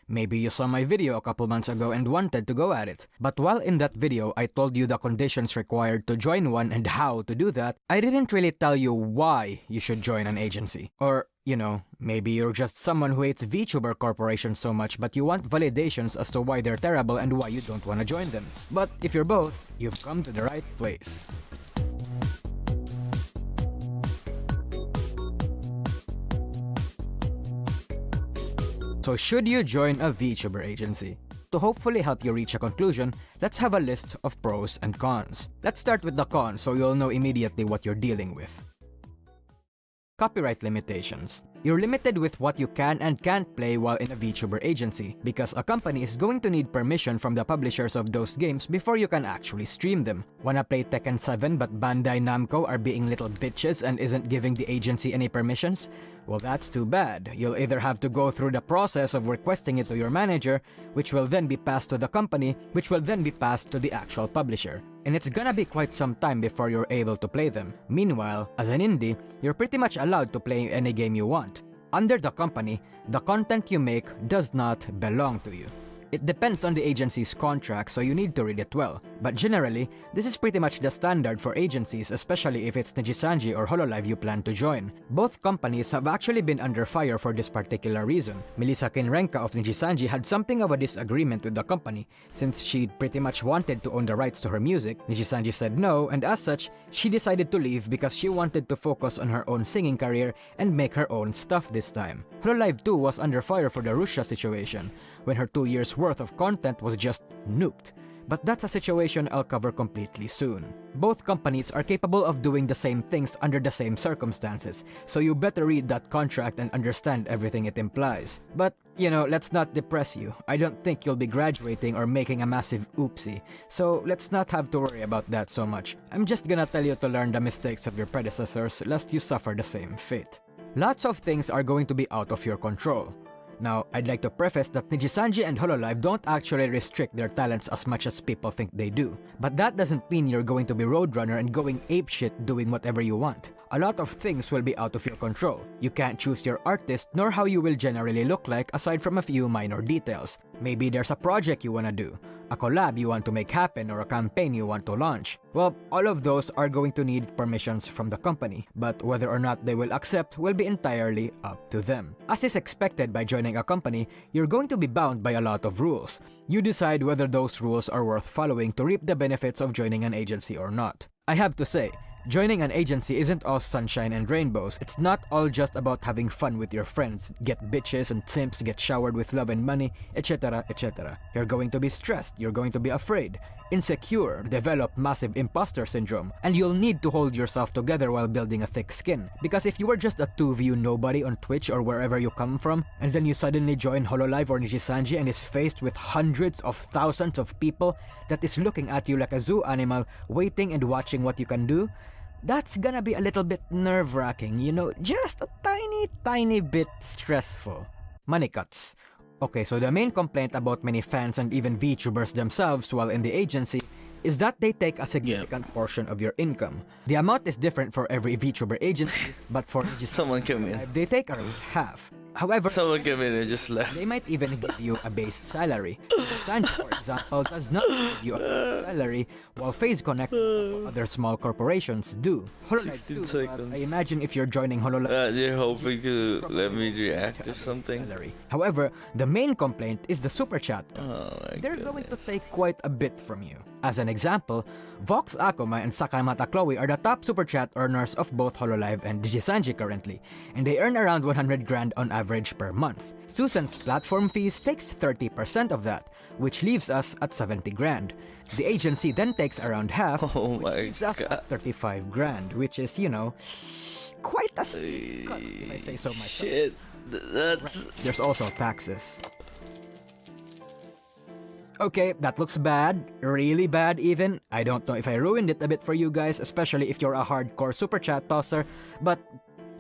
Maybe you saw my video a couple months ago and wanted to go at it. But while in that video I told you the conditions required to join one and how to do that, I didn't really tell you why you should join an agency. Or, you know, maybe you're just someone who hates VTuber corporations so much but you want validations as to why they're terrible and why you don't want to join them. But if you're both, you've come to the right place. So should you join a VTuber agency? To hopefully help you reach a conclusion, let's have a list of pros and cons. Let's start with the cons so you'll know immediately what you're dealing with. Copyright limitations. You're limited with what you can and can't play while in a VTuber agency, because a company is going to need permission from the publishers of those games before you can actually stream them. Wanna play Tekken 7 but Bandai Namco are being little bitches and isn't giving the agency any permissions? Well, that's too bad. You'll either have to go through the process of requesting it to your manager, which will then be passed to the company, which will then be passed to the actual publisher. And it's gonna be quite some time before you're able to play them. Meanwhile, as an indie, you're pretty much allowed to play any game you want. Under the company, the content you make does not belong to you. It depends on the agency's contract, so you need to read it well. But generally, this is pretty much the standard for agencies, especially if it's Nijisanji or Hololive you plan to join. Both companies have actually been under fire for this particular reason. Melissa Kinrenka of Nijisanji had something of a disagreement with the company, since she pretty much wanted to own the rights to her music. Nijisanji said no, and as such, she decided to leave because she wanted to focus on her own singing career and make her own stuff this time. Hololive 2 was under fire for the Russia situation, when her 2 years worth of content was just nuked. But that's a situation I'll cover completely soon. Both companies are capable of doing the same things under the same circumstances, so you better read that contract and understand everything it implies. But, you know, let's not depress you. I don't think you'll be graduating or making a massive oopsie, so let's not have to worry about that so much. I'm just gonna tell you to learn the mistakes of your predecessors, lest you suffer the same fate. Lots of things are going to be out of your control. Now, I'd like to preface that Nijisanji and Hololive don't actually restrict their talents as much as people think they do. But that doesn't mean you're going to be Roadrunner and going apeshit doing whatever you want. A lot of things will be out of your control. You can't choose your artist nor how you will generally look like aside from a few minor details. Maybe there's a project you wanna do, a collab you want to make happen, or a campaign you want to launch. Well, all of those are going to need permissions from the company, but whether or not they will accept will be entirely up to them. As is expected by joining a company, you're going to be bound by a lot of rules. You decide whether those rules are worth following to reap the benefits of joining an agency or not. I have to say, joining an agency isn't all sunshine and rainbows. It's not all just about having fun with your friends, get bitches and simps, get showered with love and money, etc, etc. You're going to be stressed, you're going to be afraid, insecure, develop massive imposter syndrome, and you'll need to hold yourself together while building a thick skin. Because if you were just a 2-view nobody on Twitch or wherever you come from, and then you suddenly join Hololive or Nijisanji and is faced with hundreds of thousands of people that is looking at you like a zoo animal, waiting and watching what you can do, that's gonna be a little bit nerve-wracking, you know, just a tiny bit stressful. Money cuts. Okay, so the main complaint about many fans and even VTubers themselves while in the agency is that they take a significant portion of your income. The amount is different for every VTuber agency, but for someone come in. They take around half. However, someone came in and just left. They might even give you a base salary. Sanji, for example, does not give you a base salary, while FaZe Connect or other small corporations do. Hololive 16 seconds. I imagine if you're joining Hololive, you're hoping to let me react or something. However, the main complaint is the super chat. They're going to take quite a bit from you. As an example, Vox Akuma and Sakamata Chloe are the top super chat earners of both Hololive and Nijisanji currently, and they earn around 100 grand on average per month. Susan's platform fees takes 30% of that, which leaves us at 70 grand. The agency then takes around half, which leaves us at 35 grand, which is, you know, quite a steep cut, if I say so myself. Shit, that's... There's also taxes. Okay, that looks bad, really bad even. I don't know if I ruined it a bit for you guys, especially if you're a hardcore super chat tosser, but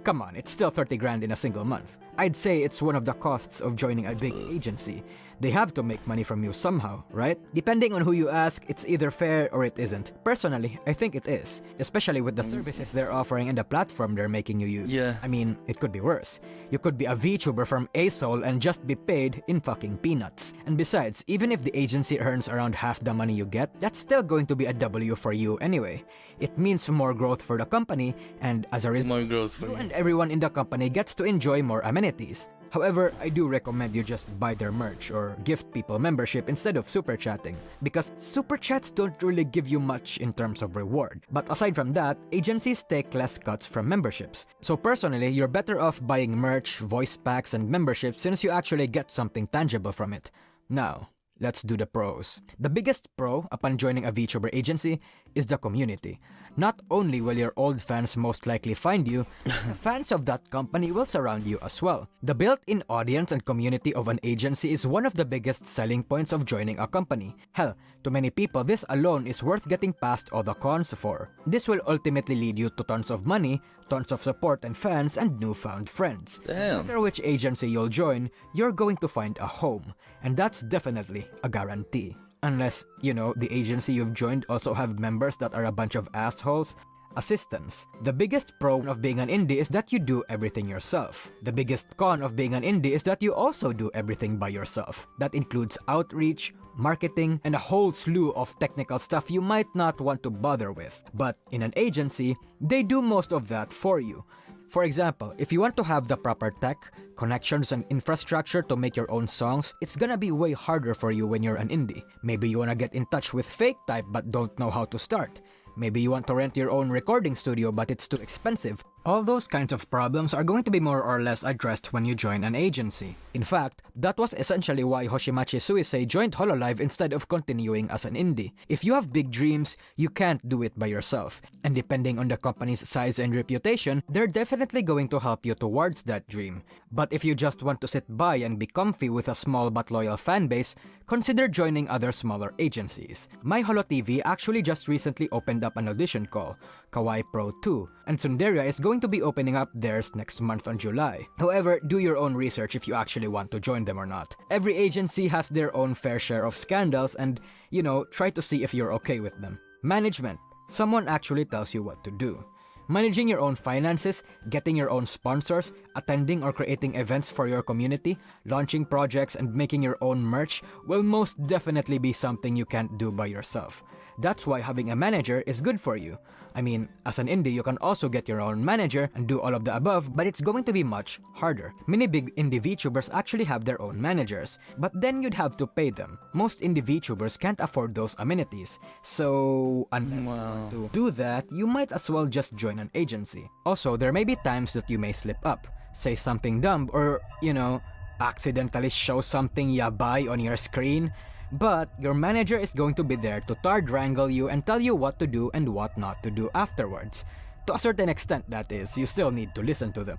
come on, it's still 30 grand in a single month. I'd say it's one of the costs of joining a big agency. They have to make money from you somehow, right? Depending on who you ask, it's either fair or it isn't. Personally, I think it is, especially with the services they're offering and the platform they're making you use. Yeah. I mean, it could be worse. You could be a VTuber from ASOL and just be paid in fucking peanuts. And besides, even if the agency earns around half the money you get, that's still going to be a W for you anyway. It means more growth for the company, and as a result, more growth for you and everyone in the company gets to enjoy more amenities. However, I do recommend you just buy their merch or gift people membership instead of super chatting, because super chats don't really give you much in terms of reward. But aside from that, agencies take less cuts from memberships. So personally, you're better off buying merch, voice packs, and memberships since you actually get something tangible from it. Now, let's do the pros. The biggest pro upon joining a VTuber agency is the community. not only will your old fans most likely find you, the fans of that company will surround you as well. The built-in audience and community of an agency is one of the biggest selling points of joining a company. Hell, to many people, this alone is worth getting past all the cons for. This will ultimately lead you to tons of money, tons of support and fans, and newfound friends. Damn. No matter which agency you'll join, you're going to find a home, and that's definitely a guarantee. Unless, you know, the agency you've joined also have members that are a bunch of assholes. Assistance. The biggest pro of being an indie is that you do everything yourself. The biggest con of being an indie is that you also do everything by yourself. That includes outreach, marketing, and a whole slew of technical stuff you might not want to bother with. But in an agency, they do most of that for you. For example, if you want to have the proper tech, connections, and infrastructure to make your own songs, it's gonna be way harder for you when you're an indie. Maybe you wanna get in touch with Fake Type but don't know how to start. Maybe you want to rent your own recording studio but it's too expensive. All those kinds of problems are going to be more or less addressed when you join an agency. In fact, that was essentially why Hoshimachi Suisei joined Hololive instead of continuing as an indie. If you have big dreams, you can't do it by yourself. And depending on the company's size and reputation, they're definitely going to help you towards that dream. But if you just want to sit by and be comfy with a small but loyal fanbase, consider joining other smaller agencies. My HoloTV actually just recently opened up an audition call, Kawaii Pro 2, and Sundaria is going to be opening up theirs next month on July. However, do your own research if you actually want to join them or not. Every agency has their own fair share of scandals and, you know, try to see if you're okay with them. Management. Someone actually tells you what to do. Managing your own finances, getting your own sponsors, attending or creating events for your community, launching projects, and making your own merch will most definitely be something you can't do by yourself. That's why having a manager is good for you. I mean, as an indie, you can also get your own manager and do all of the above, but it's going to be much harder. Many big indie VTubers actually have their own managers, but then you'd have to pay them. Most indie VTubers can't afford those amenities, so unless you want to do that, you might as well just join an agency. Also, there may be times that you may slip up, say something dumb, or, you know, accidentally show something yabai on your screen. But your manager is going to be there to tard wrangle you and tell you what to do and what not to do afterwards. To a certain extent, that is, you still need to listen to them.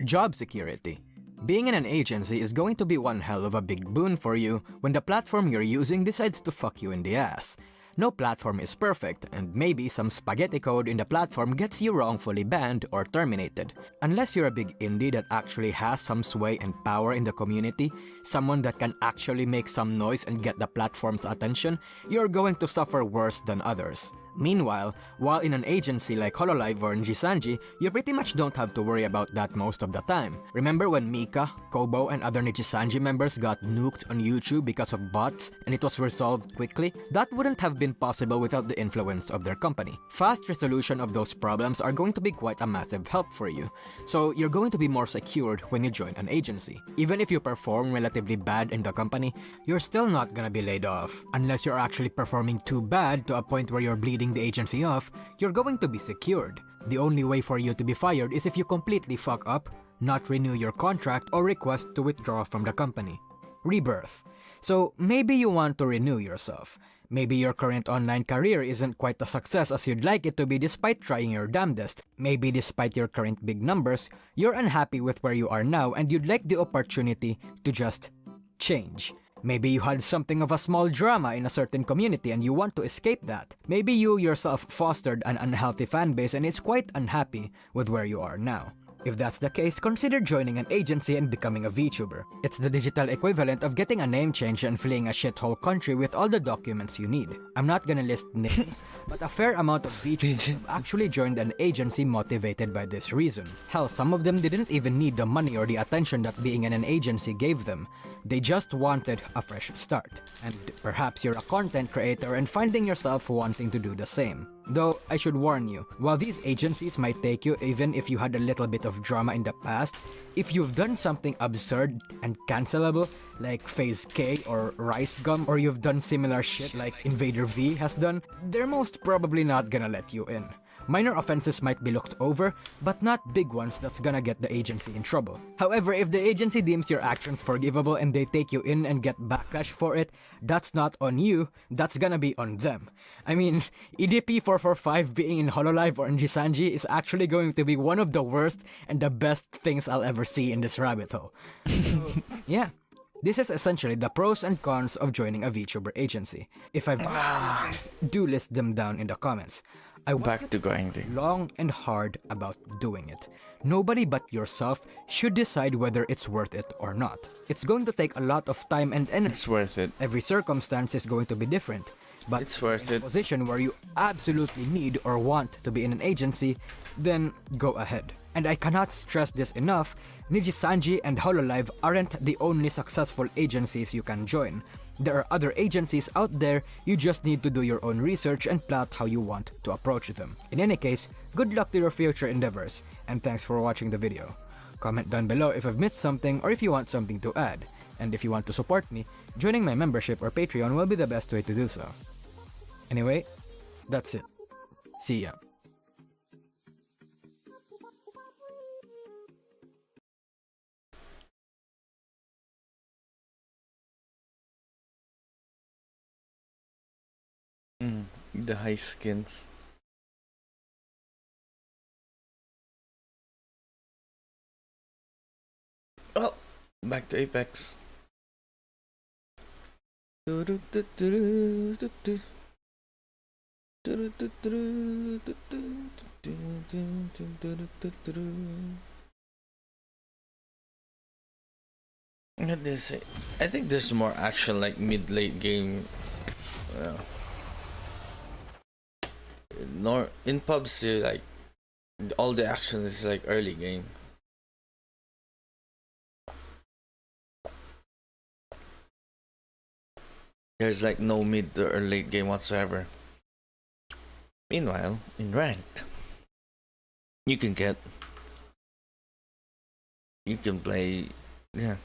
Job security. Being in an agency is going to be one hell of a big boon for you when the platform you're using decides to fuck you in the ass. No platform is perfect, and maybe some spaghetti code in the platform gets you wrongfully banned or terminated. Unless you're a big indie that actually has some sway and power in the community, someone that can actually make some noise and get the platform's attention, you're going to suffer worse than others. Meanwhile, while in an agency like Hololive or Nijisanji, you pretty much don't have to worry about that most of the time. Remember when Mika, Kobo, and other Nijisanji members got nuked on YouTube because of bots and it was resolved quickly? That wouldn't have been possible without the influence of their company. Fast resolution of those problems are going to be quite a massive help for you, so you're going to be more secured when you join an agency. Even if you perform relatively bad in the company, you're still not gonna be laid off. Unless you're actually performing too bad to a point where you're bleeding the agency off, you're going to be secured. The only way for you to be fired is if you completely fuck up, not renew your contract, or request to withdraw from the company. Rebirth. So maybe you want to renew yourself. Maybe your current online career isn't quite a success as you'd like it to be despite trying your damnedest. Maybe despite your current big numbers, you're unhappy with where you are now and you'd like the opportunity to just change. Maybe you had something of a small drama in a certain community and you want to escape that. Maybe you yourself fostered an unhealthy fanbase and is quite unhappy with where you are now. If that's the case, consider joining an agency and becoming a VTuber. It's the digital equivalent of getting a name change and fleeing a shithole country with all the documents you need. I'm not gonna list names, but a fair amount of VTubers have actually joined an agency motivated by this reason. Hell, some of them didn't even need the money or the attention that being in an agency gave them. They just wanted a fresh start. And perhaps you're a content creator and finding yourself wanting to do the same. Though, I should warn you, while these agencies might take you even if you had a little bit of drama in the past, if you've done something absurd and cancelable, like FaZe K or Rice Gum, or you've done similar shit like Invader V has done, they're most probably not gonna let you in. Minor offenses might be looked over, but not big ones that's gonna get the agency in trouble. However, if the agency deems your actions forgivable and they take you in and get backlash for it, that's not on you, that's gonna be on them. I mean, EDP 445 being in Hololive or in Jisanji is actually going to be one of the worst and the best things I'll ever see in this rabbit hole. Yeah. This is essentially the pros and cons of joining a VTuber agency. If I've do list them down in the comments. I want Back to grinding. long and hard about doing it. Nobody but yourself should decide whether it's worth it or not. It's going to take a lot of time and energy. It's worth it. Every circumstance is going to be different. But it's worth in a it. position where you absolutely need or want to be in an agency, then go ahead. And I cannot stress this enough, Nijisanji and Hololive aren't the only successful agencies you can join. There are other agencies out there, you just need to do your own research and plot how you want to approach them. In any case, good luck to your future endeavors, and thanks for watching the video. Comment down below if I've missed something or if you want something to add. And if you want to support me, joining my membership or Patreon will be the best way to do so. Anyway, that's it. See ya. The high skins. Well, back to Apex. What did I say? I think there's more action like mid-late game. Nor in PUBG, like all the action is like early game. There's like no mid or late game whatsoever. Meanwhile, in ranked, you can play, yeah.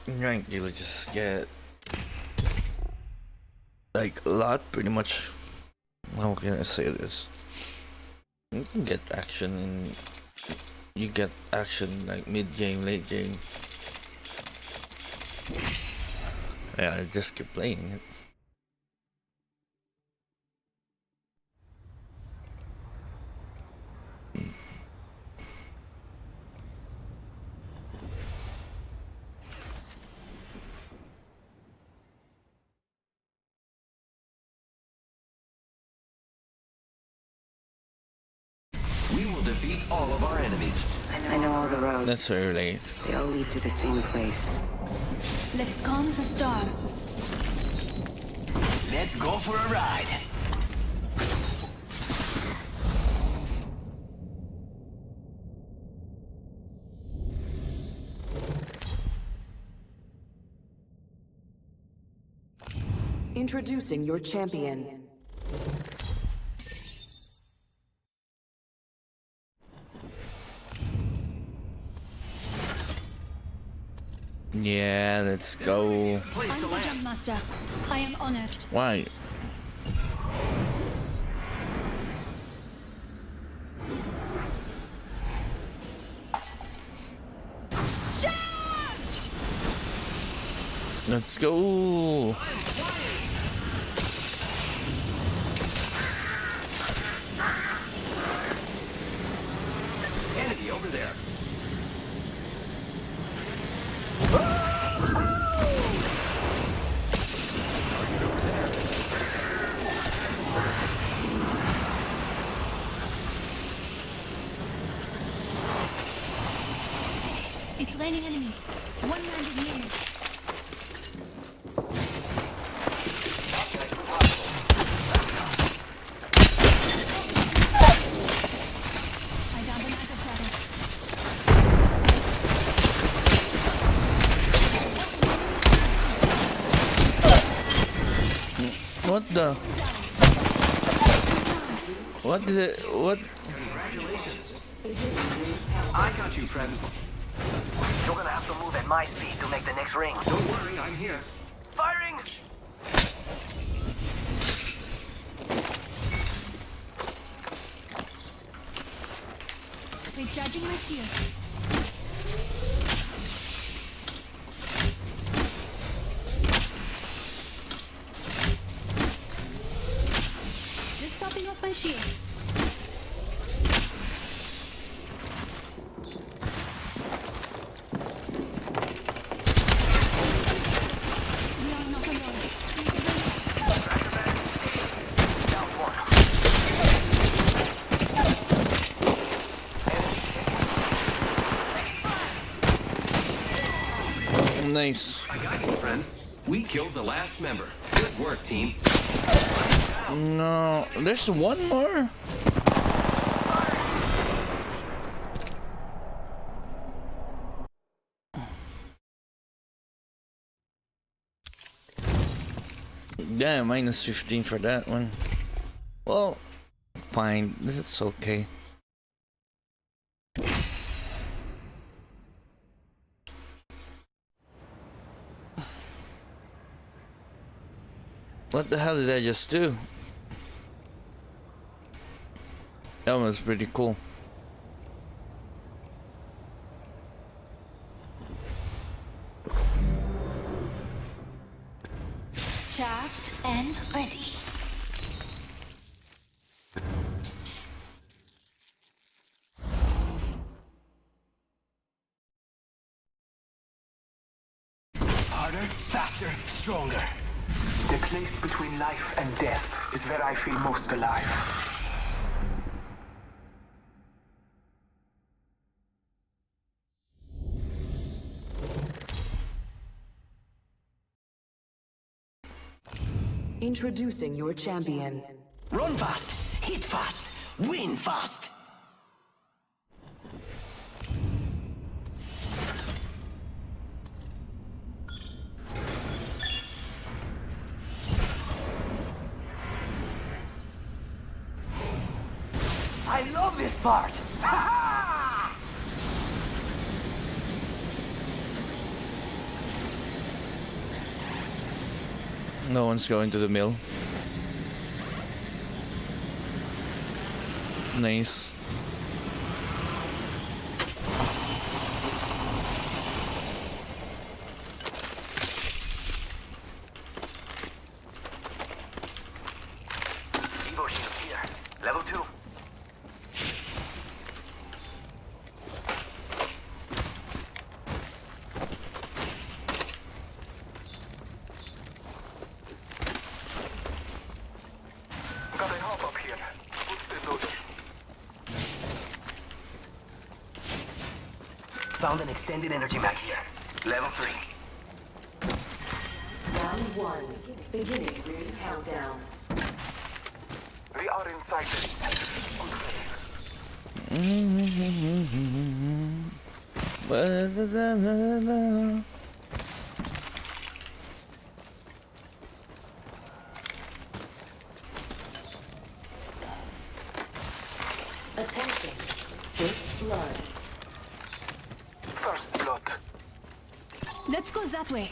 In ranked, you'll just get like a lot, pretty much. How can I say this? You can get action and you get action like mid game, late game. Yeah, just keep playing it. We will defeat all of our enemies. I know all the roads. That's very late. They all lead to the same place. Let's calm the storm. Let's go for a ride. Introducing your champion. Yeah, let's go. I'm the Jump Master. I am honored. Why? Charge! Let's go. Enemy over there. It's raining enemies. One landed near you. I downed the Naga saddle. What the? What the... What? Congratulations. I got you, friend. You're gonna have to move at my speed to make the next ring. Don't worry, I'm here. Firing! Recharging my shield. Just topping off my shield. We are not alone. Nice. I got you, friend. We killed the last member. Good work, team. No, there's one more. Yeah, minus 15 for that one. Well, fine. This is okay. What the hell did I just do? That was pretty cool. Charged and ready. Harder, faster, stronger. The place between life and death is where I feel most alive. Introducing your champion. Run fast, hit fast, win fast. I love this part! No one's going to the mill. Nice. Evo shield here. Level 2. Got a hop up here. Boosted loader. Found an extended energy mag here. Level 3. Round 1. Beginning ring countdown. We are inside the Attention. First blood. First blood. Let's go that way.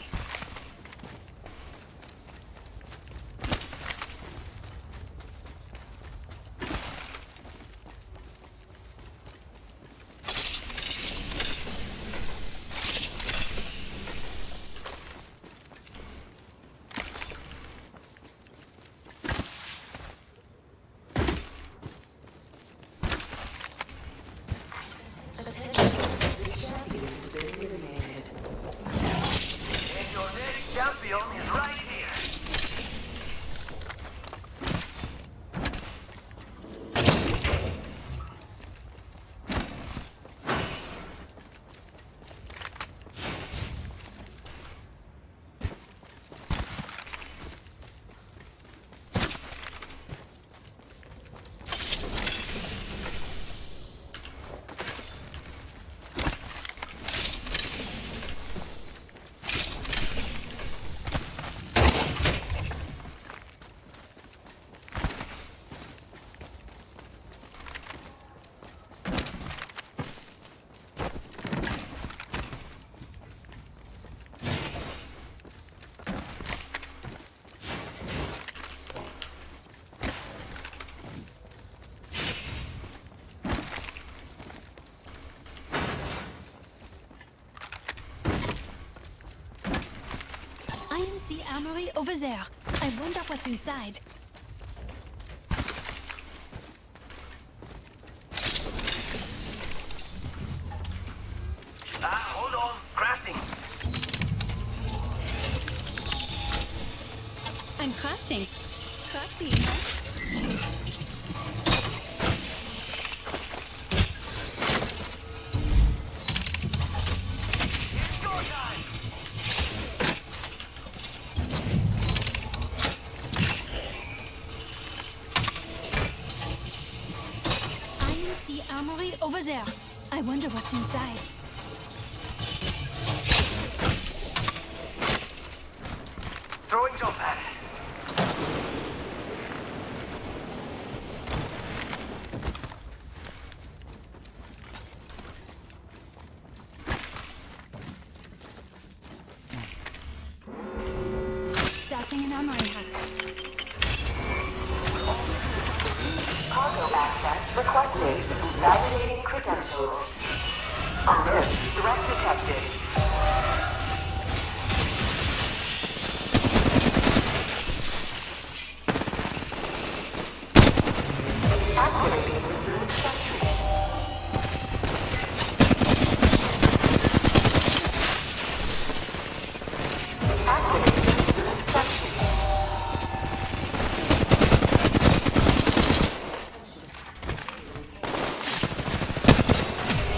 IMC armory over there. I wonder what's inside. Hold on. Crafting. I'm crafting. Crafty, huh? IMC armory over there. I wonder what's inside. Throwing jump pad. Starting an armory hack. Cargo access requested. Validating credentials. Alert. Threat detected. Activating resume sentries. Activating resume sentries.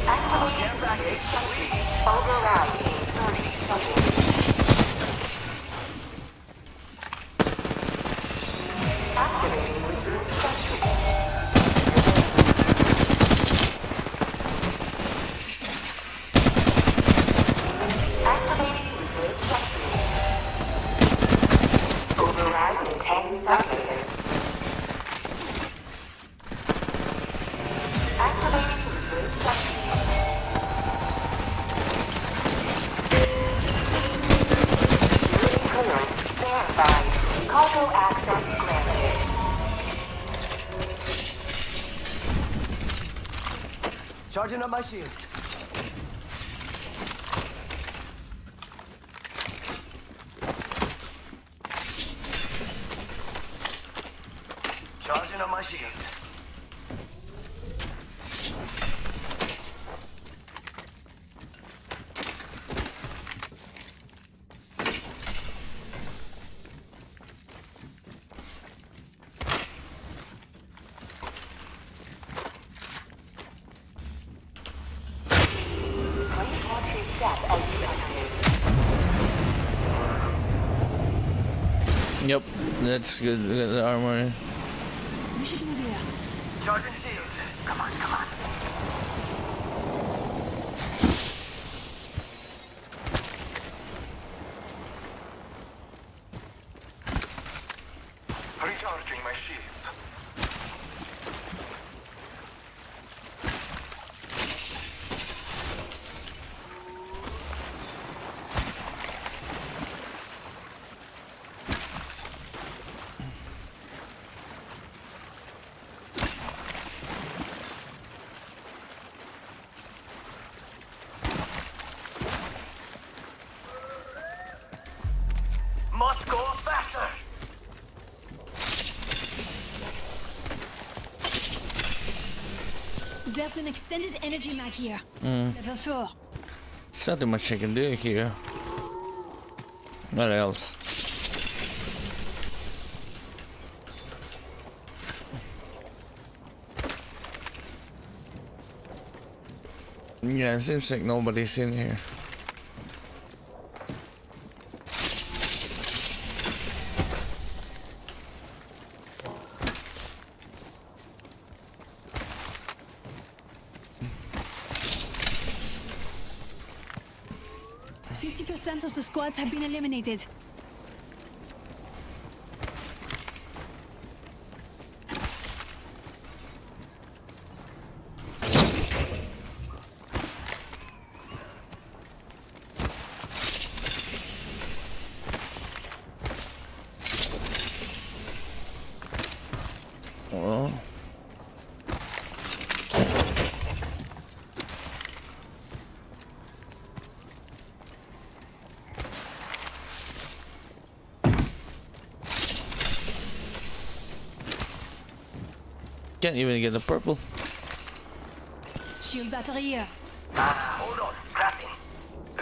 Activating resume sentries. Override in 30 seconds. Activating resume sentries. Activating resume sentries. Override in 10 seconds. Activating resume sentries. Security clearance verified. Cargo access granted. Charging up my shields. Charging up my shields. Please watch your step as you exit. Yep, that's good. We got the armor. We should move here. Charging shields. Come on, come on. Recharging my shields. Must go faster. There's an extended energy mag here. Mm. Level 4. There's not too much I can do here. What else? Yeah, it seems like nobody's in here. % of the squads have been eliminated. Well. can't even get the purple. Shield battery here. Hold on. Crafting.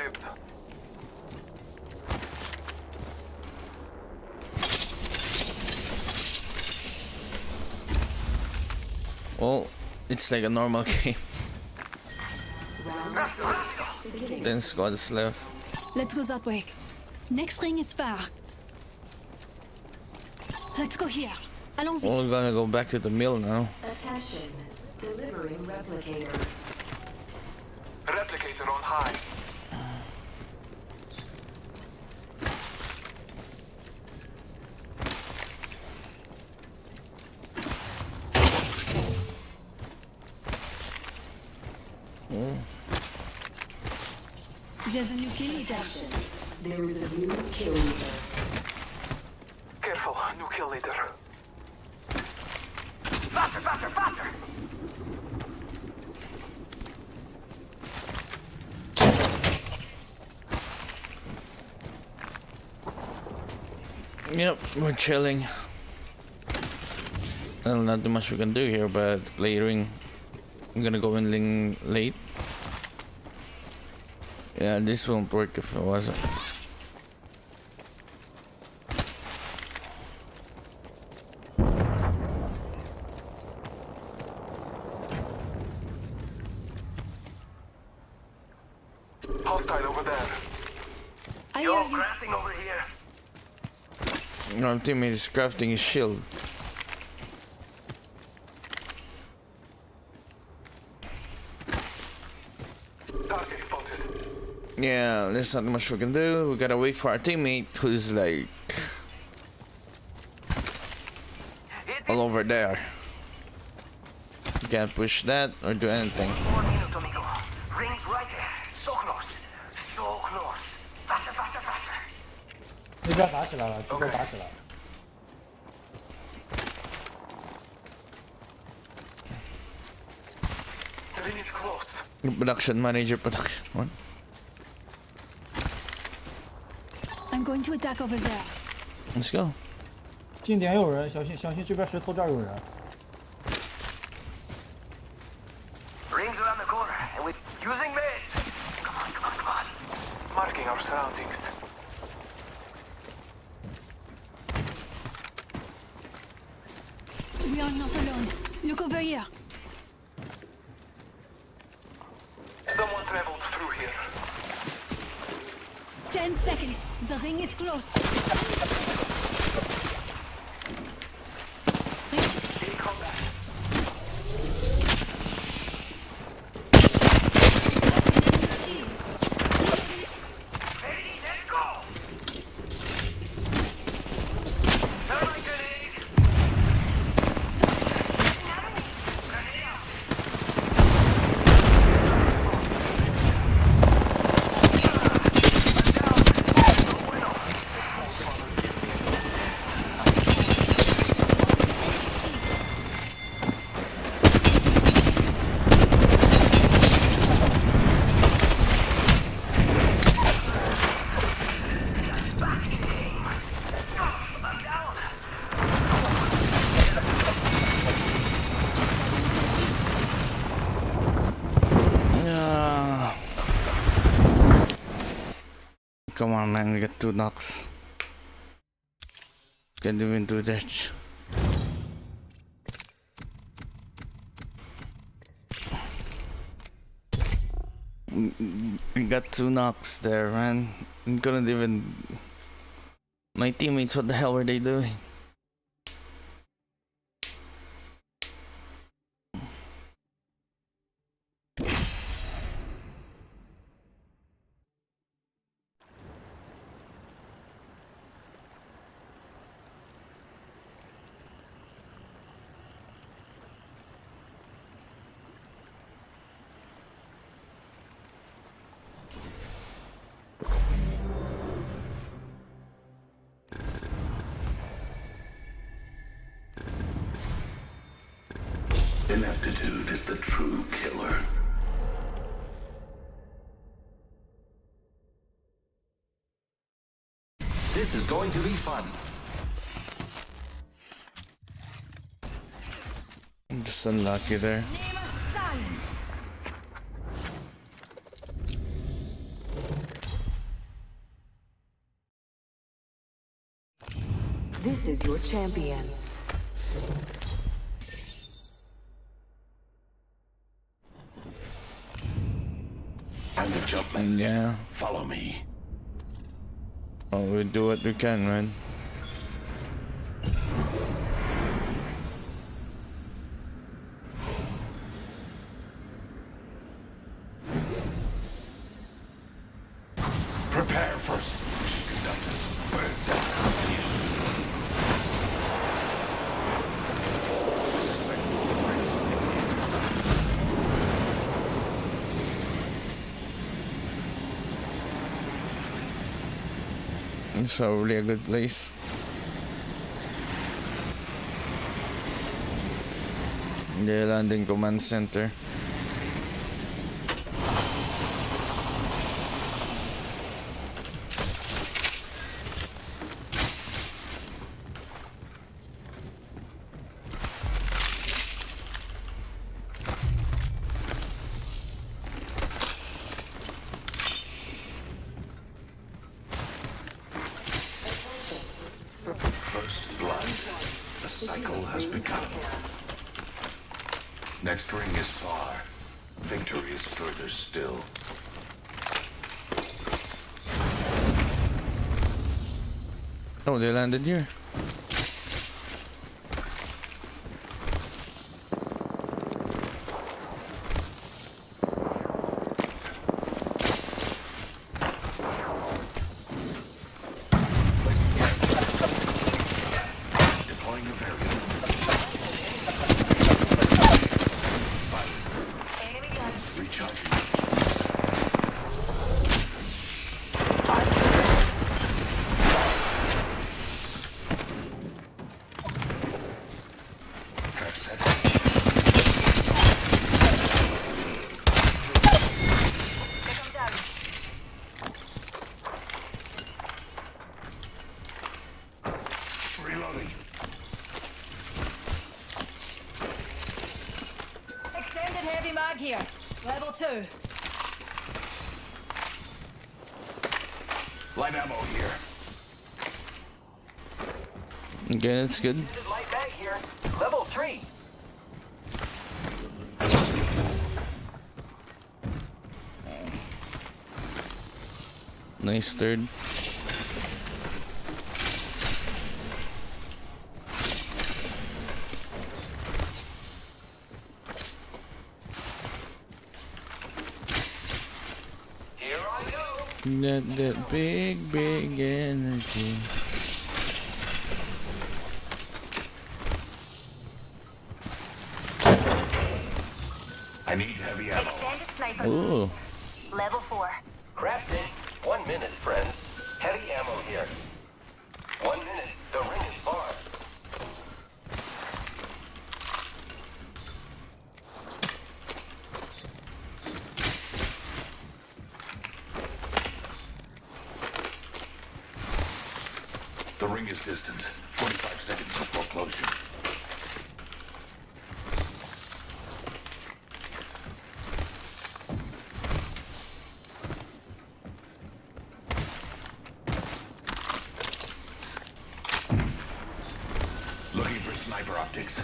Oops. Well, it's like a normal game. 10 squads left. Let's go that way. Next ring is far. Let's go here. Allons-y. We're gonna go back to the mill now. Attention. Delivering replicator. Replicator on high. There's a new kill leader. There is a new kill leader. Careful, new kill leader. Faster, faster, faster! Yep, we're chilling. Well, not too much we can do here, but play ring. I'm gonna go in ring late. Yeah, this won't work if it wasn't. Hostile over there. Yo, crafting over here. Our teammate is crafting his shield. Target spotted. Yeah, there's not much we can do. We gotta wait for our teammate who's like all over there. Can't push that or do anything. 1 minute, amigo. Ring's right there. So close. So close. Faster, faster, faster. 那边打起来了，这边打起来了。 The ring is close. Production manager, production. What? I'm going to attack over there. Let's go. 近点有人，小心小心，这边石头这儿有人。 Rings around the corner, and we're using meds. Come on, come on, come on. Marking our surroundings. We are not alone. Look over here. Someone traveled through here. 10 seconds. The ring is close. In combat. Ready, let go! Thermite grenade! Grenade out! Come on, man, we got 2 knocks. Can't even do that. We got 2 knocks there, man. We couldn't even. My teammates, what the hell were they doing? Ineptitude is the true killer. This is going to be fun. Just That's unlucky there. This is your champion. I'm the jumpman. Yeah. Follow me. Oh, we do what we can, man. Prepare first. We should conduct a bird's eye view. Suspect no threats in the It's probably a good place. The landing command center. First blood. The cycle has begun. Next ring is far. Victory is further still. Oh, they landed here. Deploying a variable. Recharging. Trap set. Reloading. Extended heavy mag here. Level 2. Light ammo here. Okay, that's good. Light mag here. Level 3. Nice third. Here I go. That big energy. I need heavy ammo. Extended sniper. Ooh. Level 4. Crafting. 1 minute, friends. Heavy ammo here. 1 minute. The ring is far. The ring is distant. 45 seconds before closure. Looking for sniper optics.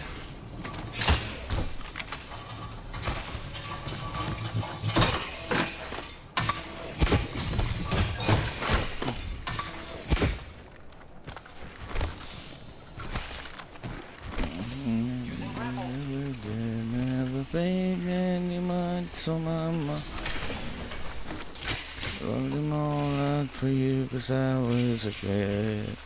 Never played anymore, so mama. Wrote them all out for you, 'cause I was a kid.